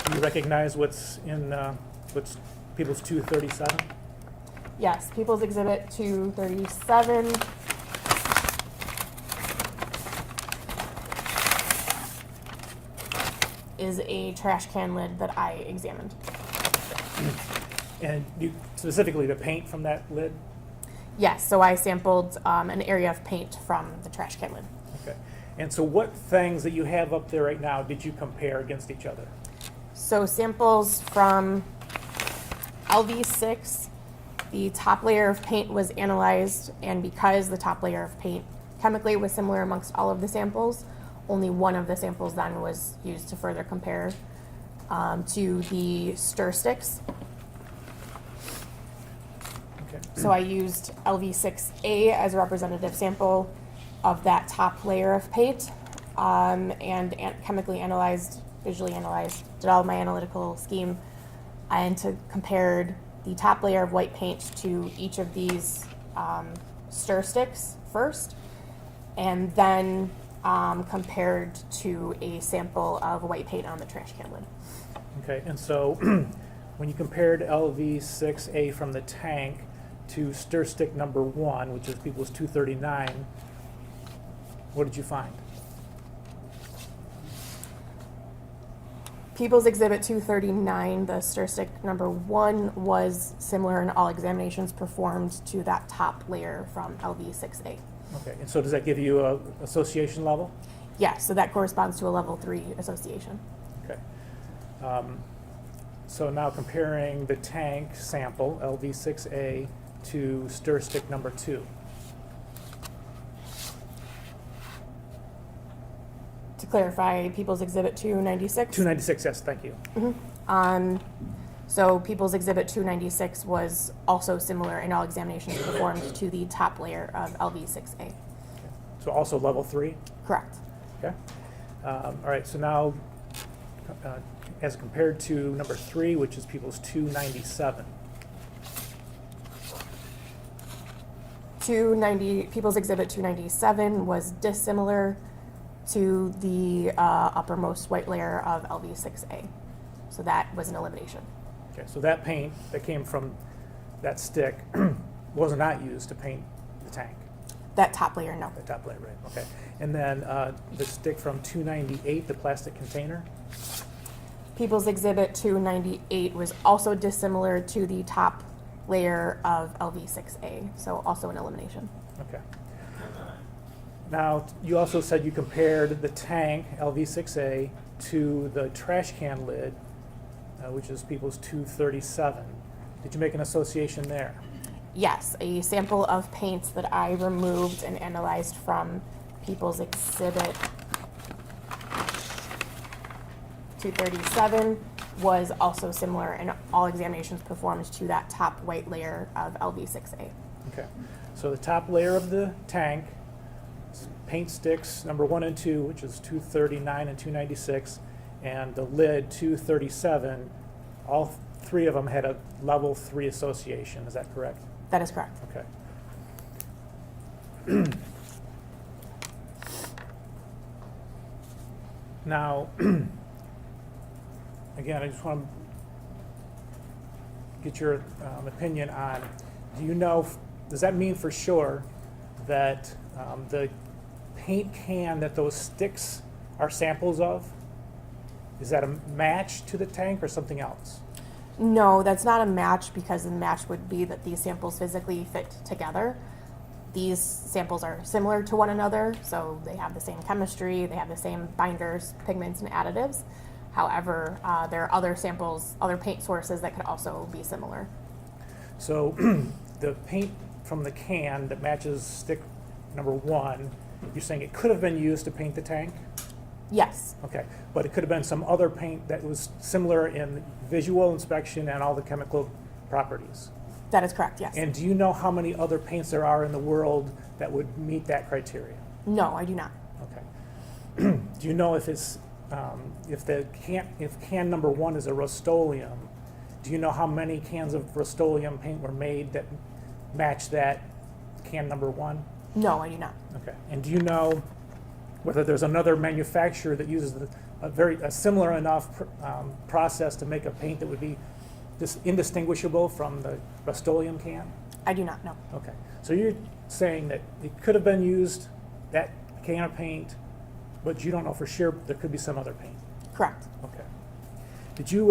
Do you recognize what's in what's People's 237? Yes, People's Exhibit 237. Is a trash can lid that I examined. And you specifically the paint from that lid? Yes, so I sampled an area of paint from the trash can lid. Okay. And so what things that you have up there right now did you compare against each other? So samples from LV6, the top layer of paint was analyzed, and because the top layer of paint chemically was similar amongst all of the samples, only one of the samples then was used to further compare to the stir sticks. Okay. So I used LV6A as a representative sample of that top layer of paint, and chemically analyzed, visually analyzed, did all of my analytical scheme, and compared the top layer of white paint to each of these stir sticks first, and then compared to a sample of white paint on the trash can lid. Okay, and so when you compared LV6A from the tank to stir stick number 1, which is People's 239, what did you find? People's Exhibit 239, the stir stick number 1, was similar in all examinations performed to that top layer from LV6A. Okay, and so does that give you a association level? Yeah, so that corresponds to a level 3 association. Okay. So now comparing the tank sample, LV6A, to stir stick number 2. To clarify, People's Exhibit 296. 296, yes, thank you. So People's Exhibit 296 was also similar in all examinations performed to the top layer of LV6A. Okay. So also level 3? Correct. Okay. All right, so now as compared to number 3, which is People's 297. People's Exhibit 297 was dissimilar to the uppermost white layer of LV6A. So that was an elimination. Okay, so that paint that came from that stick was not used to paint the tank. That top layer, no. The top layer, right? Okay. And then the stick from 298, the plastic container. People's Exhibit 298 was also dissimilar to the top layer of LV6A, so also an elimination. Okay. Now, you also said you compared the tank, LV6A, to the trash can lid, which is People's 237. Did you make an association there? Yes, a sample of paints that I removed and analyzed from People's Exhibit 237 was also similar in all examinations performed to that top white layer of LV6A. Okay, so the top layer of the tank, paint sticks number 1 and 2, which is 239 and 296, and the lid 237, all three of them had a level 3 association, is that correct? That is correct. Okay. Now, again, I just want to get your opinion on, do you know, does that mean for sure that the paint can that those sticks are samples of, is that a match to the tank or something else? No, that's not a match because the match would be that these samples physically fit together. These samples are similar to one another, so they have the same chemistry, they have the same binders, pigments, and additives. However, there are other samples, other paint sources that could also be similar. So the paint from the can that matches stick number 1, you're saying it could have been used to paint the tank? Yes, Okay, but it could have been some other paint that was similar in visual inspection and all the chemical properties. that is correct, yes. And do you know how many other paints there are in the world that would meet that criteria? No, I do not. Okay. Do you know if it's if can number 1 is a Rust-Oleum, do you know how many cans of Rust-Oleum paint were made that match that can number 1? No, I do not. Okay. And do you know whether there's another manufacturer that uses a similar enough process to make a paint that would be indistinguishable from the Rust-Oleum can? I do not know. Okay. So you're saying that it could have been used, that can of paint, but you don't know for sure there could be some other paint? Correct. Okay. Did you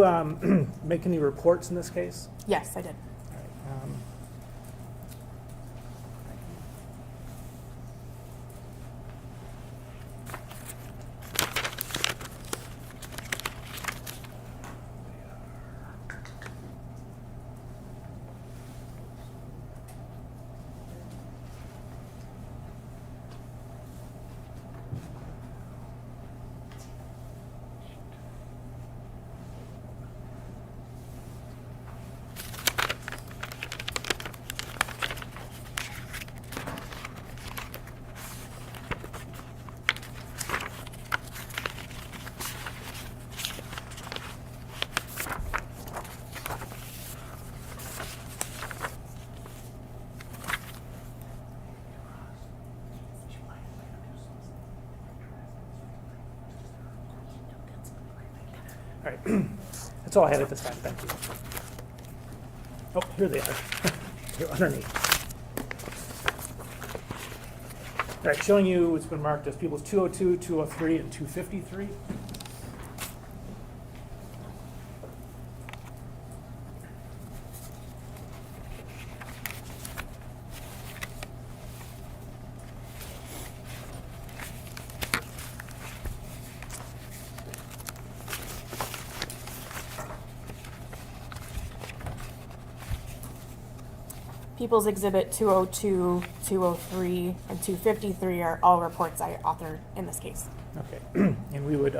make any reports in this case? Yes, I did. All right. All right, that's all I had at this time, thank you. Oh, here they are. They're underneath. All right, showing you what's been marked as people's 202, 203, and 253. People's Exhibit 202, 203, and 253 are all reports I authored in this case. Okay, and we would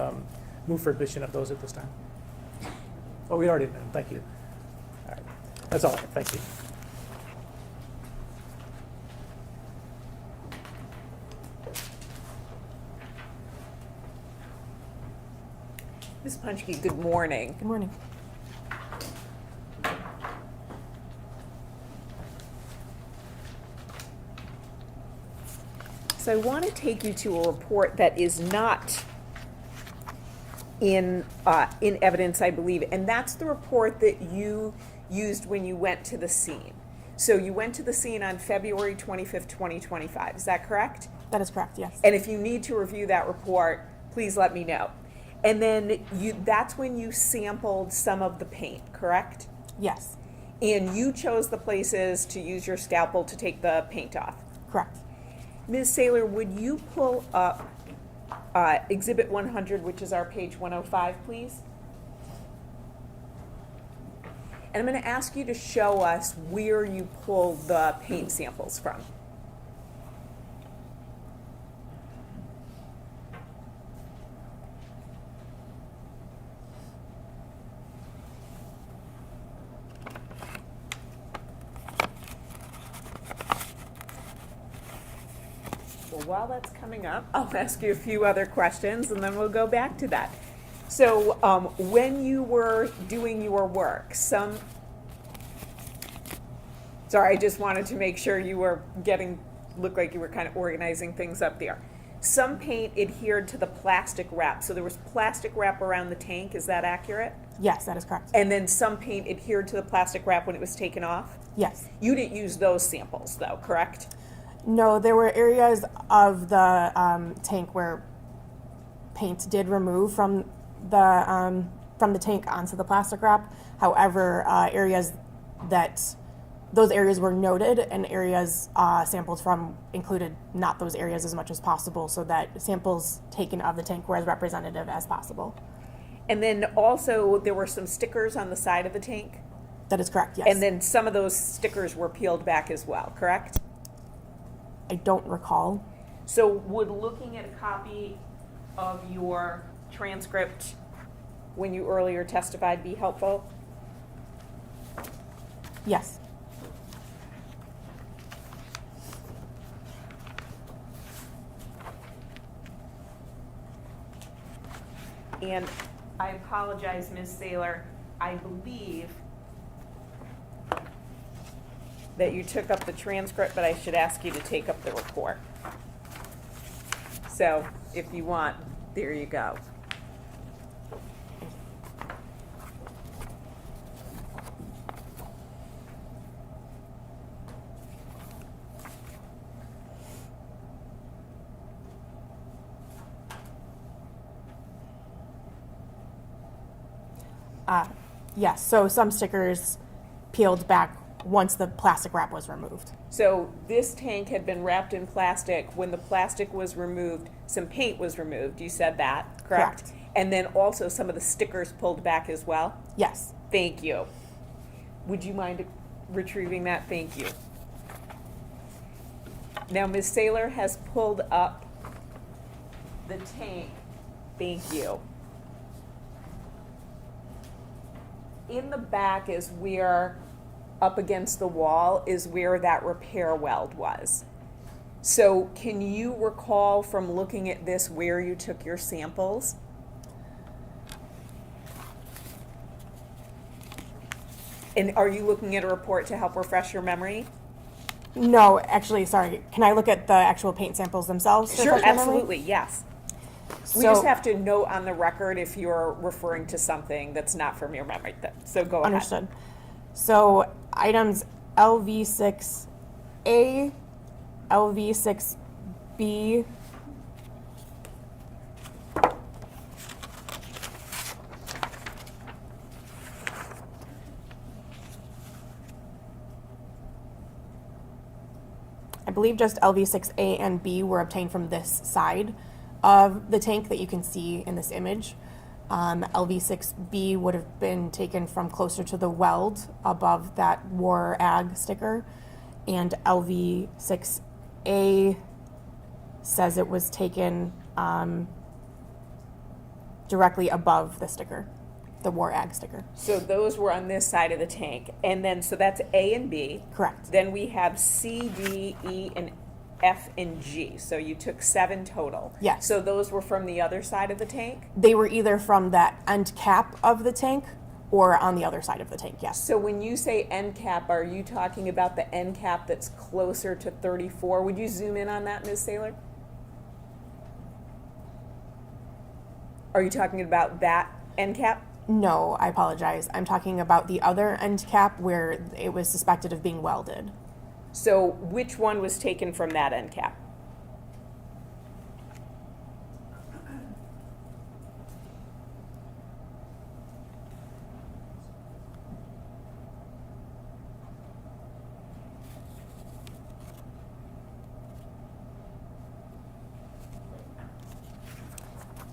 move for admission of those at this time. Oh, we already did, thank you. All right, that's all I have, thank you. Ms. Ponschke, good morning. Good morning. So I want to take you to a report that is not in evidence, I believe, and that's the report that you used when you went to the scene. So you went to the scene on February 25th, 2025. Is that correct? That is correct, yes. And if you need to review that report, please let me know. And then that's when you sampled some of the paint, correct? Yes, And you chose the places to use your scalpel to take the paint off. correct. Ms. Saylor, would you pull up Exhibit 100, which is our page 105, please? And I'm going to ask you to show us where you pulled the paint samples from. Well, while that's coming up, I'll ask you a few other questions and then we'll go back to that. So when you were doing your work, sorry, I just wanted to make sure you were looked like you were kind of organizing things up there. Some paint adhered to the plastic wrap. So there was plastic wrap around the tank, is that accurate? Yes, that is correct. And then some paint adhered to the plastic wrap when it was taken off? Yes. You didn't use those samples though, correct? No, there were areas of the tank where paint did remove from the tank onto the plastic wrap. However, those areas were noted, and areas sampled from included not those areas as much as possible, so that samples taken of the tank were as representative as possible. And then also there were some stickers on the side of the tank? That is correct, yes. And then some of those stickers were peeled back as well, correct? I don't recall. So would looking at a copy of your transcript when you earlier testified be helpful? Yes. And I apologize, Ms. Saylor, I believe that you took up the transcript, but I should ask you to take up the report. So if you want, there you go. Yes, so some stickers peeled back once the plastic wrap was removed. So this tank had been wrapped in plastic. When the plastic was removed, some paint was removed. You said that, correct? Correct. And then also some of the stickers pulled back as well? Yes. Thank you. Would you mind retrieving that? Thank you. Now, Ms. Saylor has pulled up the tank. Thank you. In the back is where, up against the wall, is where that repair weld was. So can you recall from looking at this where you took your samples? And are you looking at a report to help refresh your memory? No, actually, sorry. Can I look at the actual paint samples themselves? to Sure, refresh my memory? absolutely, yes. We So- just have to note on the record if you're referring to something that's not from your memory. So go ahead. Understood. So items LV6A, LV6B, I believe just LV6A and B were obtained from this side of the tank that you can see in this image. LV6B would have been taken from closer to the weld above that War Ag sticker, and LV6A says it was taken directly above the sticker, the War Ag sticker. So those were on this side of the tank. And then, so that's A and B. Correct. Then we have C, D, E, and F and G. So you took 7 total. Yes. So those were from the other side of the tank? They were either from that end cap of the tank or on the other side of the tank, yes. So when you say end cap, are you talking about the end cap that's closer to 34? Would you zoom in on that, Ms. Saylor? Are you talking about that end cap? No, I apologize. I'm talking about the other end cap where it was suspected of being welded. So which one was taken from that end cap?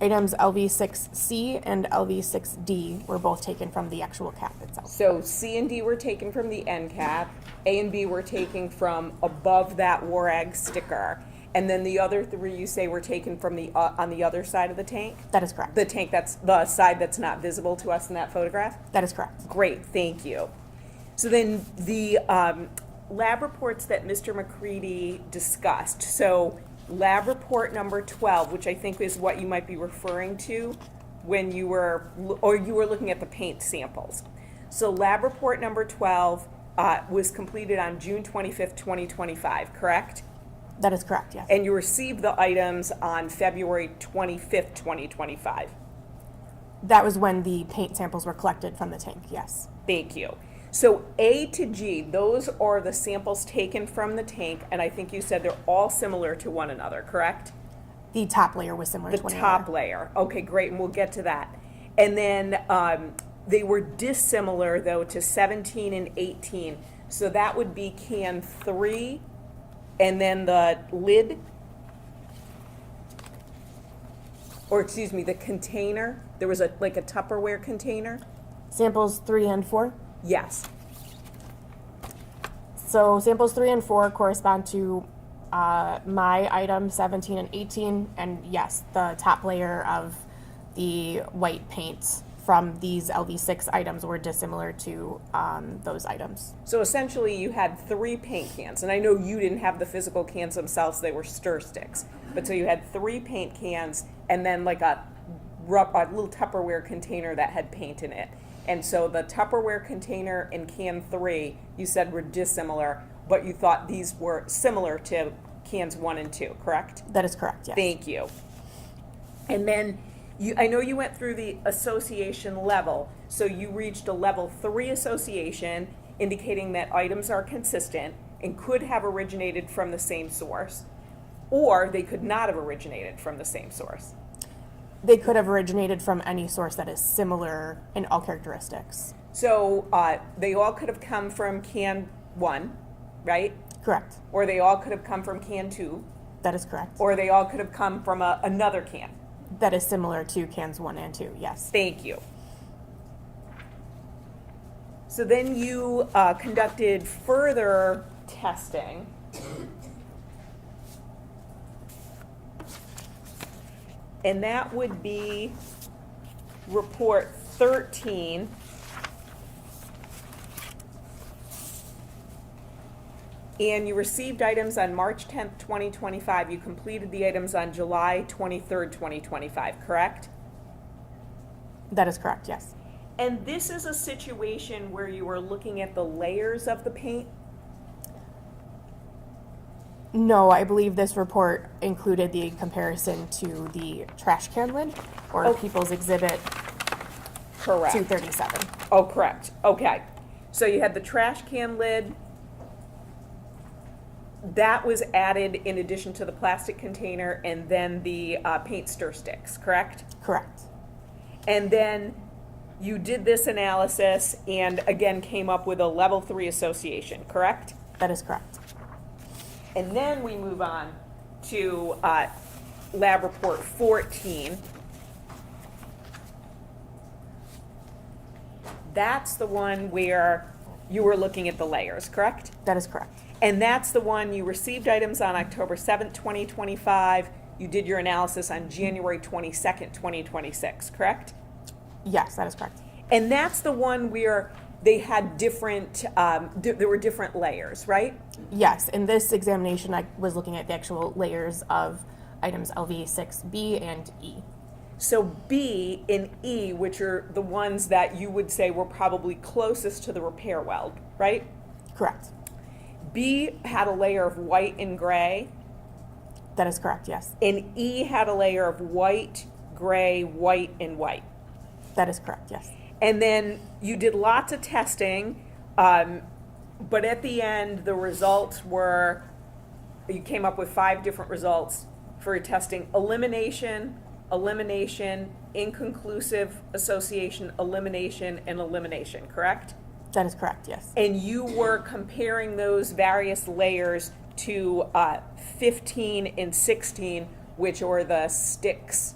Items LV6C and LV6D were both taken from the actual cap itself. So C and D were taken from the end cap, A and B were taken from above that WARAG sticker, and then the other three you say were taken from the, on the other side of the tank? That is correct. The tank that's, the side that's not visible to us in that photograph? That is correct. Great, thank you. So then the lab reports that Mr. McCready discussed, so lab report number 12, which I think is what you might be referring to when you were, or you were looking at the paint samples. So lab report number 12 was completed on June 25th, 2025, correct? That is correct, yes. And you received the items on February 25th, 2025. That was when the paint samples were collected from the tank, yes. Thank you. So A to G, those are the samples taken from the tank, and I think you said they're all similar to one another, correct? The top layer was similar The to one top another. layer. Okay, great, and we'll get to that. And then they were dissimilar, though, to 17 and 18. So that would be can 3, and then the lid, or excuse me, the container. There was like a Tupperware container. Samples 3 and 4. Yes. So samples 3 and 4 correspond to my item 17 and 18, and yes, the top layer of the white paint from these LV6 items were dissimilar to those items. So essentially you had 3 paint cans, and I know you didn't have the physical cans themselves, they were stir sticks. But so you had 3 paint cans and then like a little Tupperware container that had paint in it. And so the Tupperware container and can 3, you said were dissimilar, but you thought these were similar to cans 1 and 2, correct? That is correct, yes. Thank you. And then I know you went through the association level, so you reached a level 3 association, indicating that items are consistent and could have originated from the same source, or they could not have originated from the same source. They could have originated from any source that is similar in all characteristics. So they all could have come from can 1, right? Correct. Or they all could have come from can 2, That is correct. or they all could have come from another can. That is similar to cans 1 and 2, yes. Thank you. So then you conducted further testing. And that would be report 13. And you received items on March 10th, 2025. You completed the items on July 23rd, 2025, correct? That is correct, yes. And this is a situation where you were looking at the layers of the paint? No, I believe this report included the comparison to the trash can lid, or Oh. People's Exhibit Correct. 237. Oh, correct. Okay. So you had the trash can lid. That was added in addition to the plastic container and then the paint stir sticks, correct? Correct. And then you did this analysis and again came up with a level 3 association, correct? That is correct. And then we move on to lab report 14. That's the one where you were looking at the layers, correct? That is correct. And that's the one you received items on October 7th, 2025. You did your analysis on January 22nd, 2026, correct? Yes, that is correct. And that's the one where they had different, there were different layers, right? Yes, in this examination, I was looking at the actual layers of items LV6B and E. So B and E, which are the ones that you would say were probably closest to the repair weld, right? Correct. B had a layer of white and gray, That is correct, yes. and E had a layer of white, gray, white, and white. That is correct, yes. And then you did lots of testing, but at the end, the results were, you came up with 5 different results for testing: elimination, elimination, inconclusive association, elimination, and elimination, correct? That is correct, yes. And you were comparing those various layers to 15 and 16, which are the sticks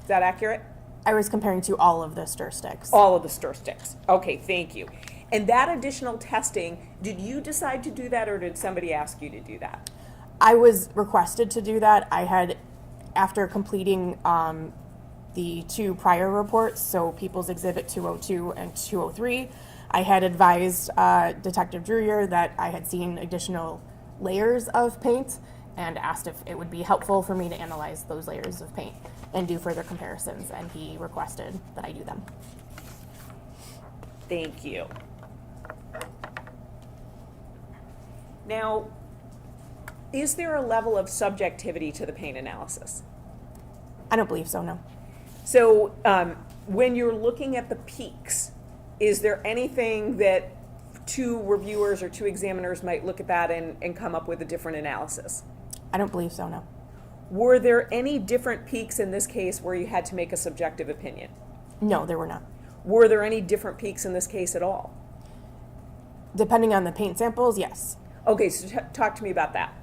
Is that accurate? I was comparing to all of the stir sticks. All of the stir sticks. Okay, thank you. And that additional testing, did you decide to do that or did somebody ask you to do that? I was requested to do that. I had, after completing the 2 prior reports, so People's Exhibit 202 and 203, I had advised Detective Dreyer that I had seen additional layers of paint and asked if it would be helpful for me to analyze those layers of paint and do further comparisons, and he requested that I do them. Thank you. Now, is there a level of subjectivity to the paint analysis? I don't believe so, no. So when you're looking at the peaks, is there anything that 2 reviewers or 2 examiners might look at that and come up with a different analysis? I don't believe so, no. Were there any different peaks in this case where you had to make a subjective opinion? No, there were not. Were there any different peaks in this case at all? Depending on the paint samples, yes. Okay, so talk to me about that.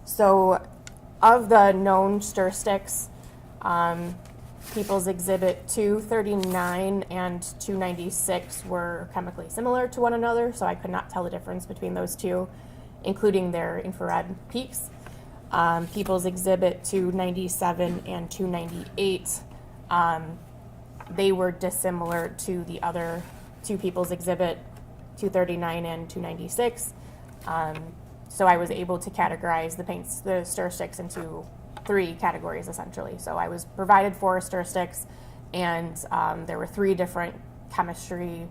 So, of the known stir sticks, People's Exhibit 239 and 296 were chemically similar to one another, so I could not tell the difference between those 2, including their infrared peaks. People's Exhibit 297 and 298, they were dissimilar to the other 2 People's Exhibit 239 and 296. So I was able to categorize the stir sticks into 3 categories essentially. So I was provided 4 stir sticks, and there were 3 different chemistry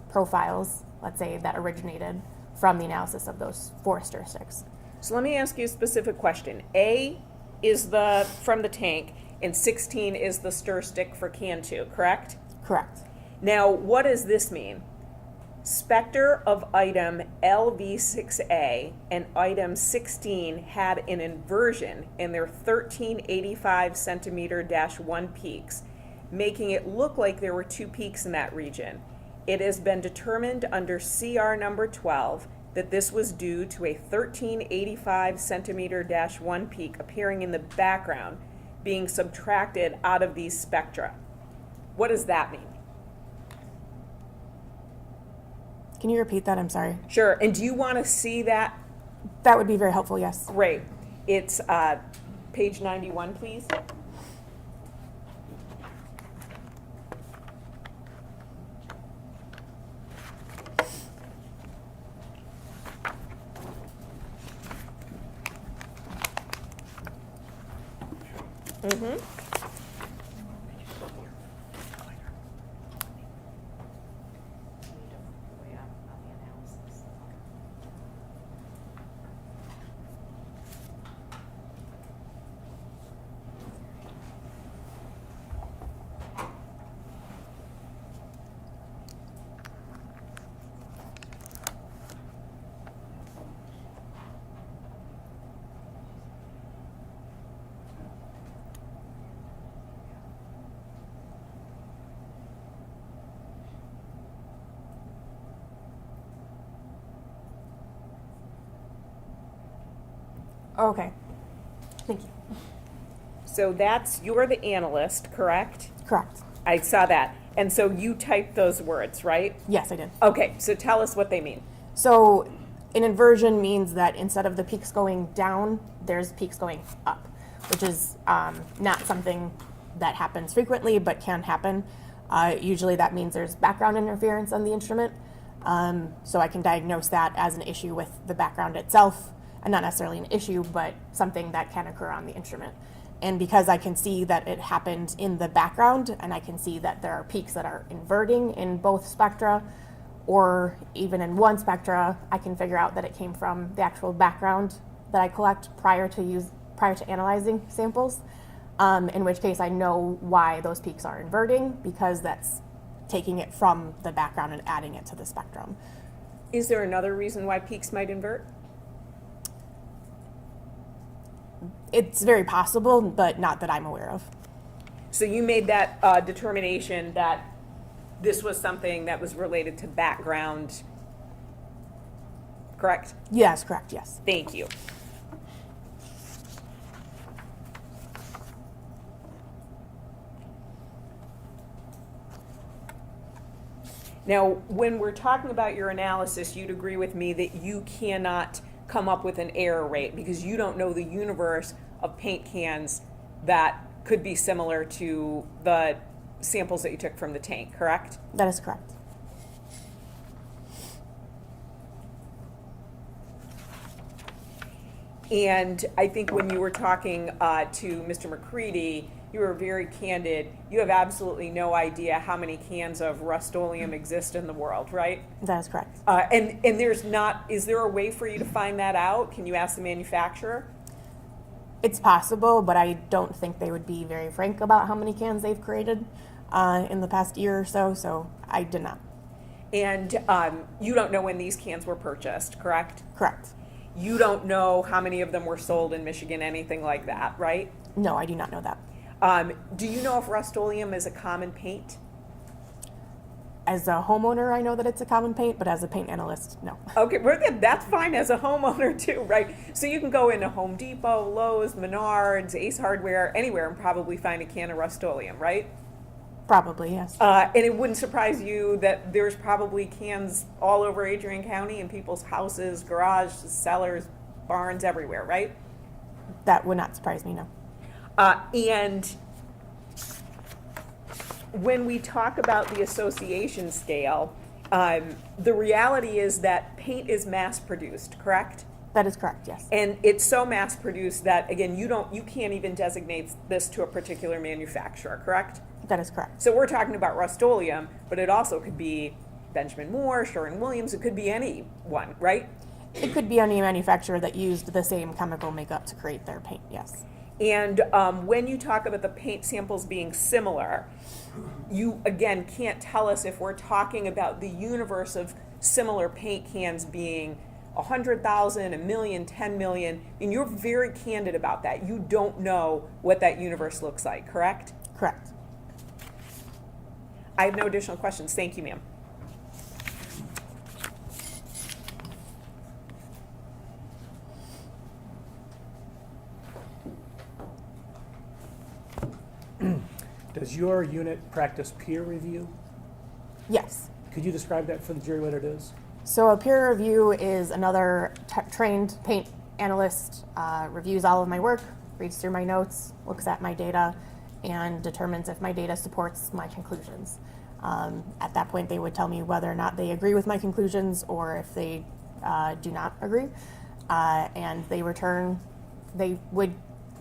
profiles, let's say, that originated from the analysis of those 4 stir sticks. So let me ask you a specific question. A is from the tank, and 16 is the stir stick for can 2, correct? Correct. Now, what does this mean? Spectre of item LV6A and item 16 had an inversion in their 1385 centimeter-1 peaks, making it look like there were 2 peaks in that region. It has been determined under CR number 12 that this was due to a 1385 centimeter-1 peak appearing in the background being subtracted out of these spectra. What does that mean? Can you repeat that? I'm sorry. Sure, and do you want to see that? That would be very helpful, yes. Great. It's page 91, please. Okay. Thank you. So you're the analyst, correct? Correct. I saw that. And so you typed those words, right? Yes, I did. Okay, so tell us what they mean. So an inversion means that instead of the peaks going down, there's peaks going up, which is not something that happens frequently, but can happen. Usually that means there's background interference on the instrument. So I can diagnose that as an issue with the background itself, and not necessarily an issue, but something that can occur on the instrument. And because I can see that it happened in the background, and I can see that there are peaks that are inverting in both spectra, or even in one spectra, I can figure out that it came from the actual background that I collect prior to analyzing samples, in which case I know why those peaks are inverting, because that's taking it from the background and adding it to the spectrum. Is there another reason why peaks might invert? It's very possible, but not that I'm aware of. So you made that determination that this was something that was related to background, correct? Yes, correct, yes. Thank you. Now, when we're talking about your analysis, you'd agree with me that you cannot come up with an error rate because you don't know the universe of paint cans that could be similar to the samples that you took from the tank, correct? That is correct. And I think when you were talking to Mr. McCready, you were very candid. You have absolutely no idea how many cans of Rust-Oleum exist in the world, right? That is correct. And there's not, is there a way for you to find that out? Can you ask the manufacturer? It's possible, but I don't think they would be very frank about how many cans they've created in the past year or so, so I did not. And you don't know when these cans were purchased, correct? Correct. You don't know how many of them were sold in Michigan, anything like that, right? No, I do not know that. Do you know if Rust-Oleum is a common paint? As a homeowner, I know that it's a common paint, but as a paint analyst, no. Okay, that's fine as a homeowner too, right? So you can go into Home Depot, Lowe's, Menards, Ace Hardware, anywhere and probably find a can of Rust-Oleum, right? Probably, yes. And it wouldn't surprise you that there's probably cans all over Adrian County in people's houses, garages, cellars, barns, everywhere, right? That would not surprise me, no. And when we talk about the association scale, the reality is that paint is mass produced, correct? That is correct, yes. And it's so mass produced that, again, you can't even designate this to a particular manufacturer, correct? That is correct. So we're talking about Rust-Oleum, but it also could be Benjamin Moore, Sherwin-Williams, it could be anyone, right? It could be any manufacturer that used the same chemical makeup to create their paint, yes. And when you talk about the paint samples being similar, you, again, can't tell us if we're talking about the universe of similar paint cans being 100,000, 1 million, 10 million, and you're very candid about that. You don't know what that universe looks like, correct? Correct. I have no additional questions. Thank you, ma'am. Does your unit practice peer review? Yes. Could you describe that for the jury what it is? So a peer review is another trained paint analyst, reviews all of my work, reads through my notes, looks at my data, and determines if my data supports my conclusions. At that point, they would tell me whether or not they agree with my conclusions or if they do not agree. And they would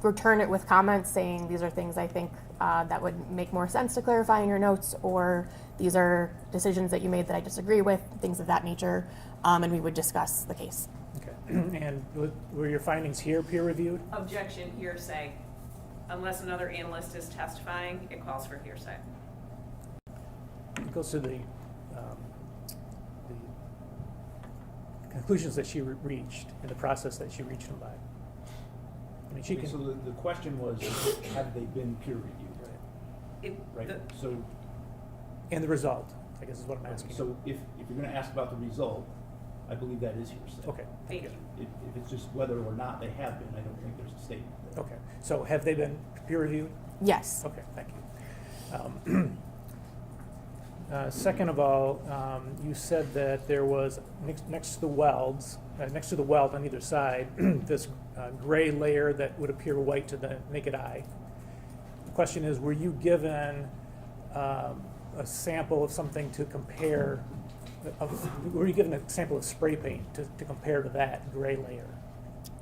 return it with comments saying, these are things I think that would make more sense to clarify in your notes, or these are decisions that you made that I disagree with, things of that nature, and we would discuss the case. Okay. And were your findings here peer reviewed? Objection, hearsay. Unless another analyst is testifying, it calls for hearsay. It goes to the conclusions that she reached and the process that she reached them by. I mean, she Okay, can. so the question was, have they been peer reviewed, right? So, And the result, I guess is what I'm asking. so if you're gonna ask about the result, I believe that is hearsay. Okay, thank you. If it's just whether or not they have been, I don't think there's a statement there. Okay, so have they been peer reviewed? Yes. Okay, thank you. Second of all, you said that there was next to the welds, next to the weld on either side, this gray layer that would appear white to the naked eye. The question is, were you given a sample of something to compare? Were you given a sample of spray paint to compare to that gray layer?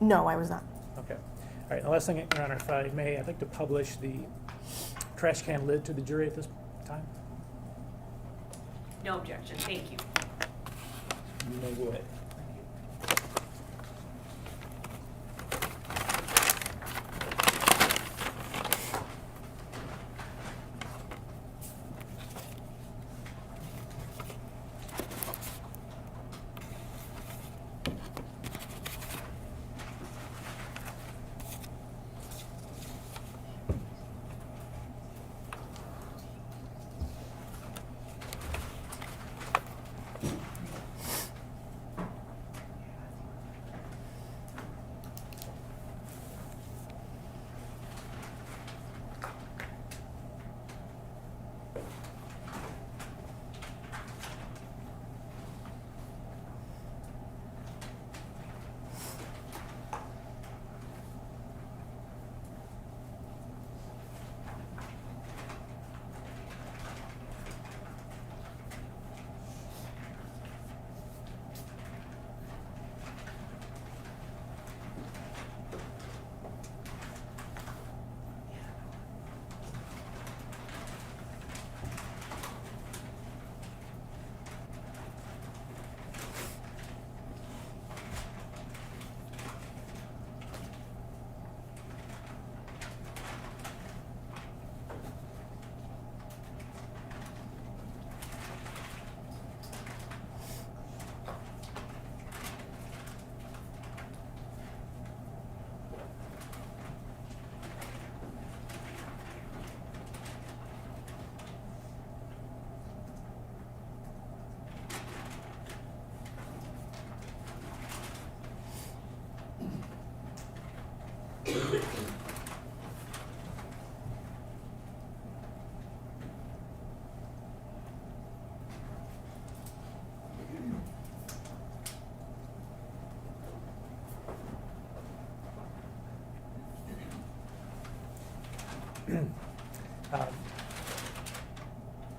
No, I was not. Okay. All right. The last thing, Your Honor, if I may, I'd like to publish the trash can lid to the jury at this time. No objection, thank you. You may go ahead.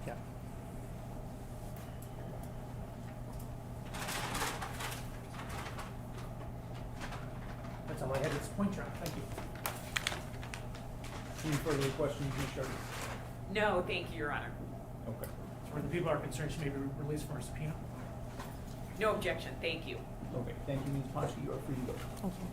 Yeah. That's all I had at this point, John. Thank you. Any further questions, Ms. Sharp? No, thank you, Your Honor. Okay. As far as the people are concerned, she may be released from her subpoena. No objection, thank you. Okay, thank you, Ms. Ponschke, you are free to go. Thank you.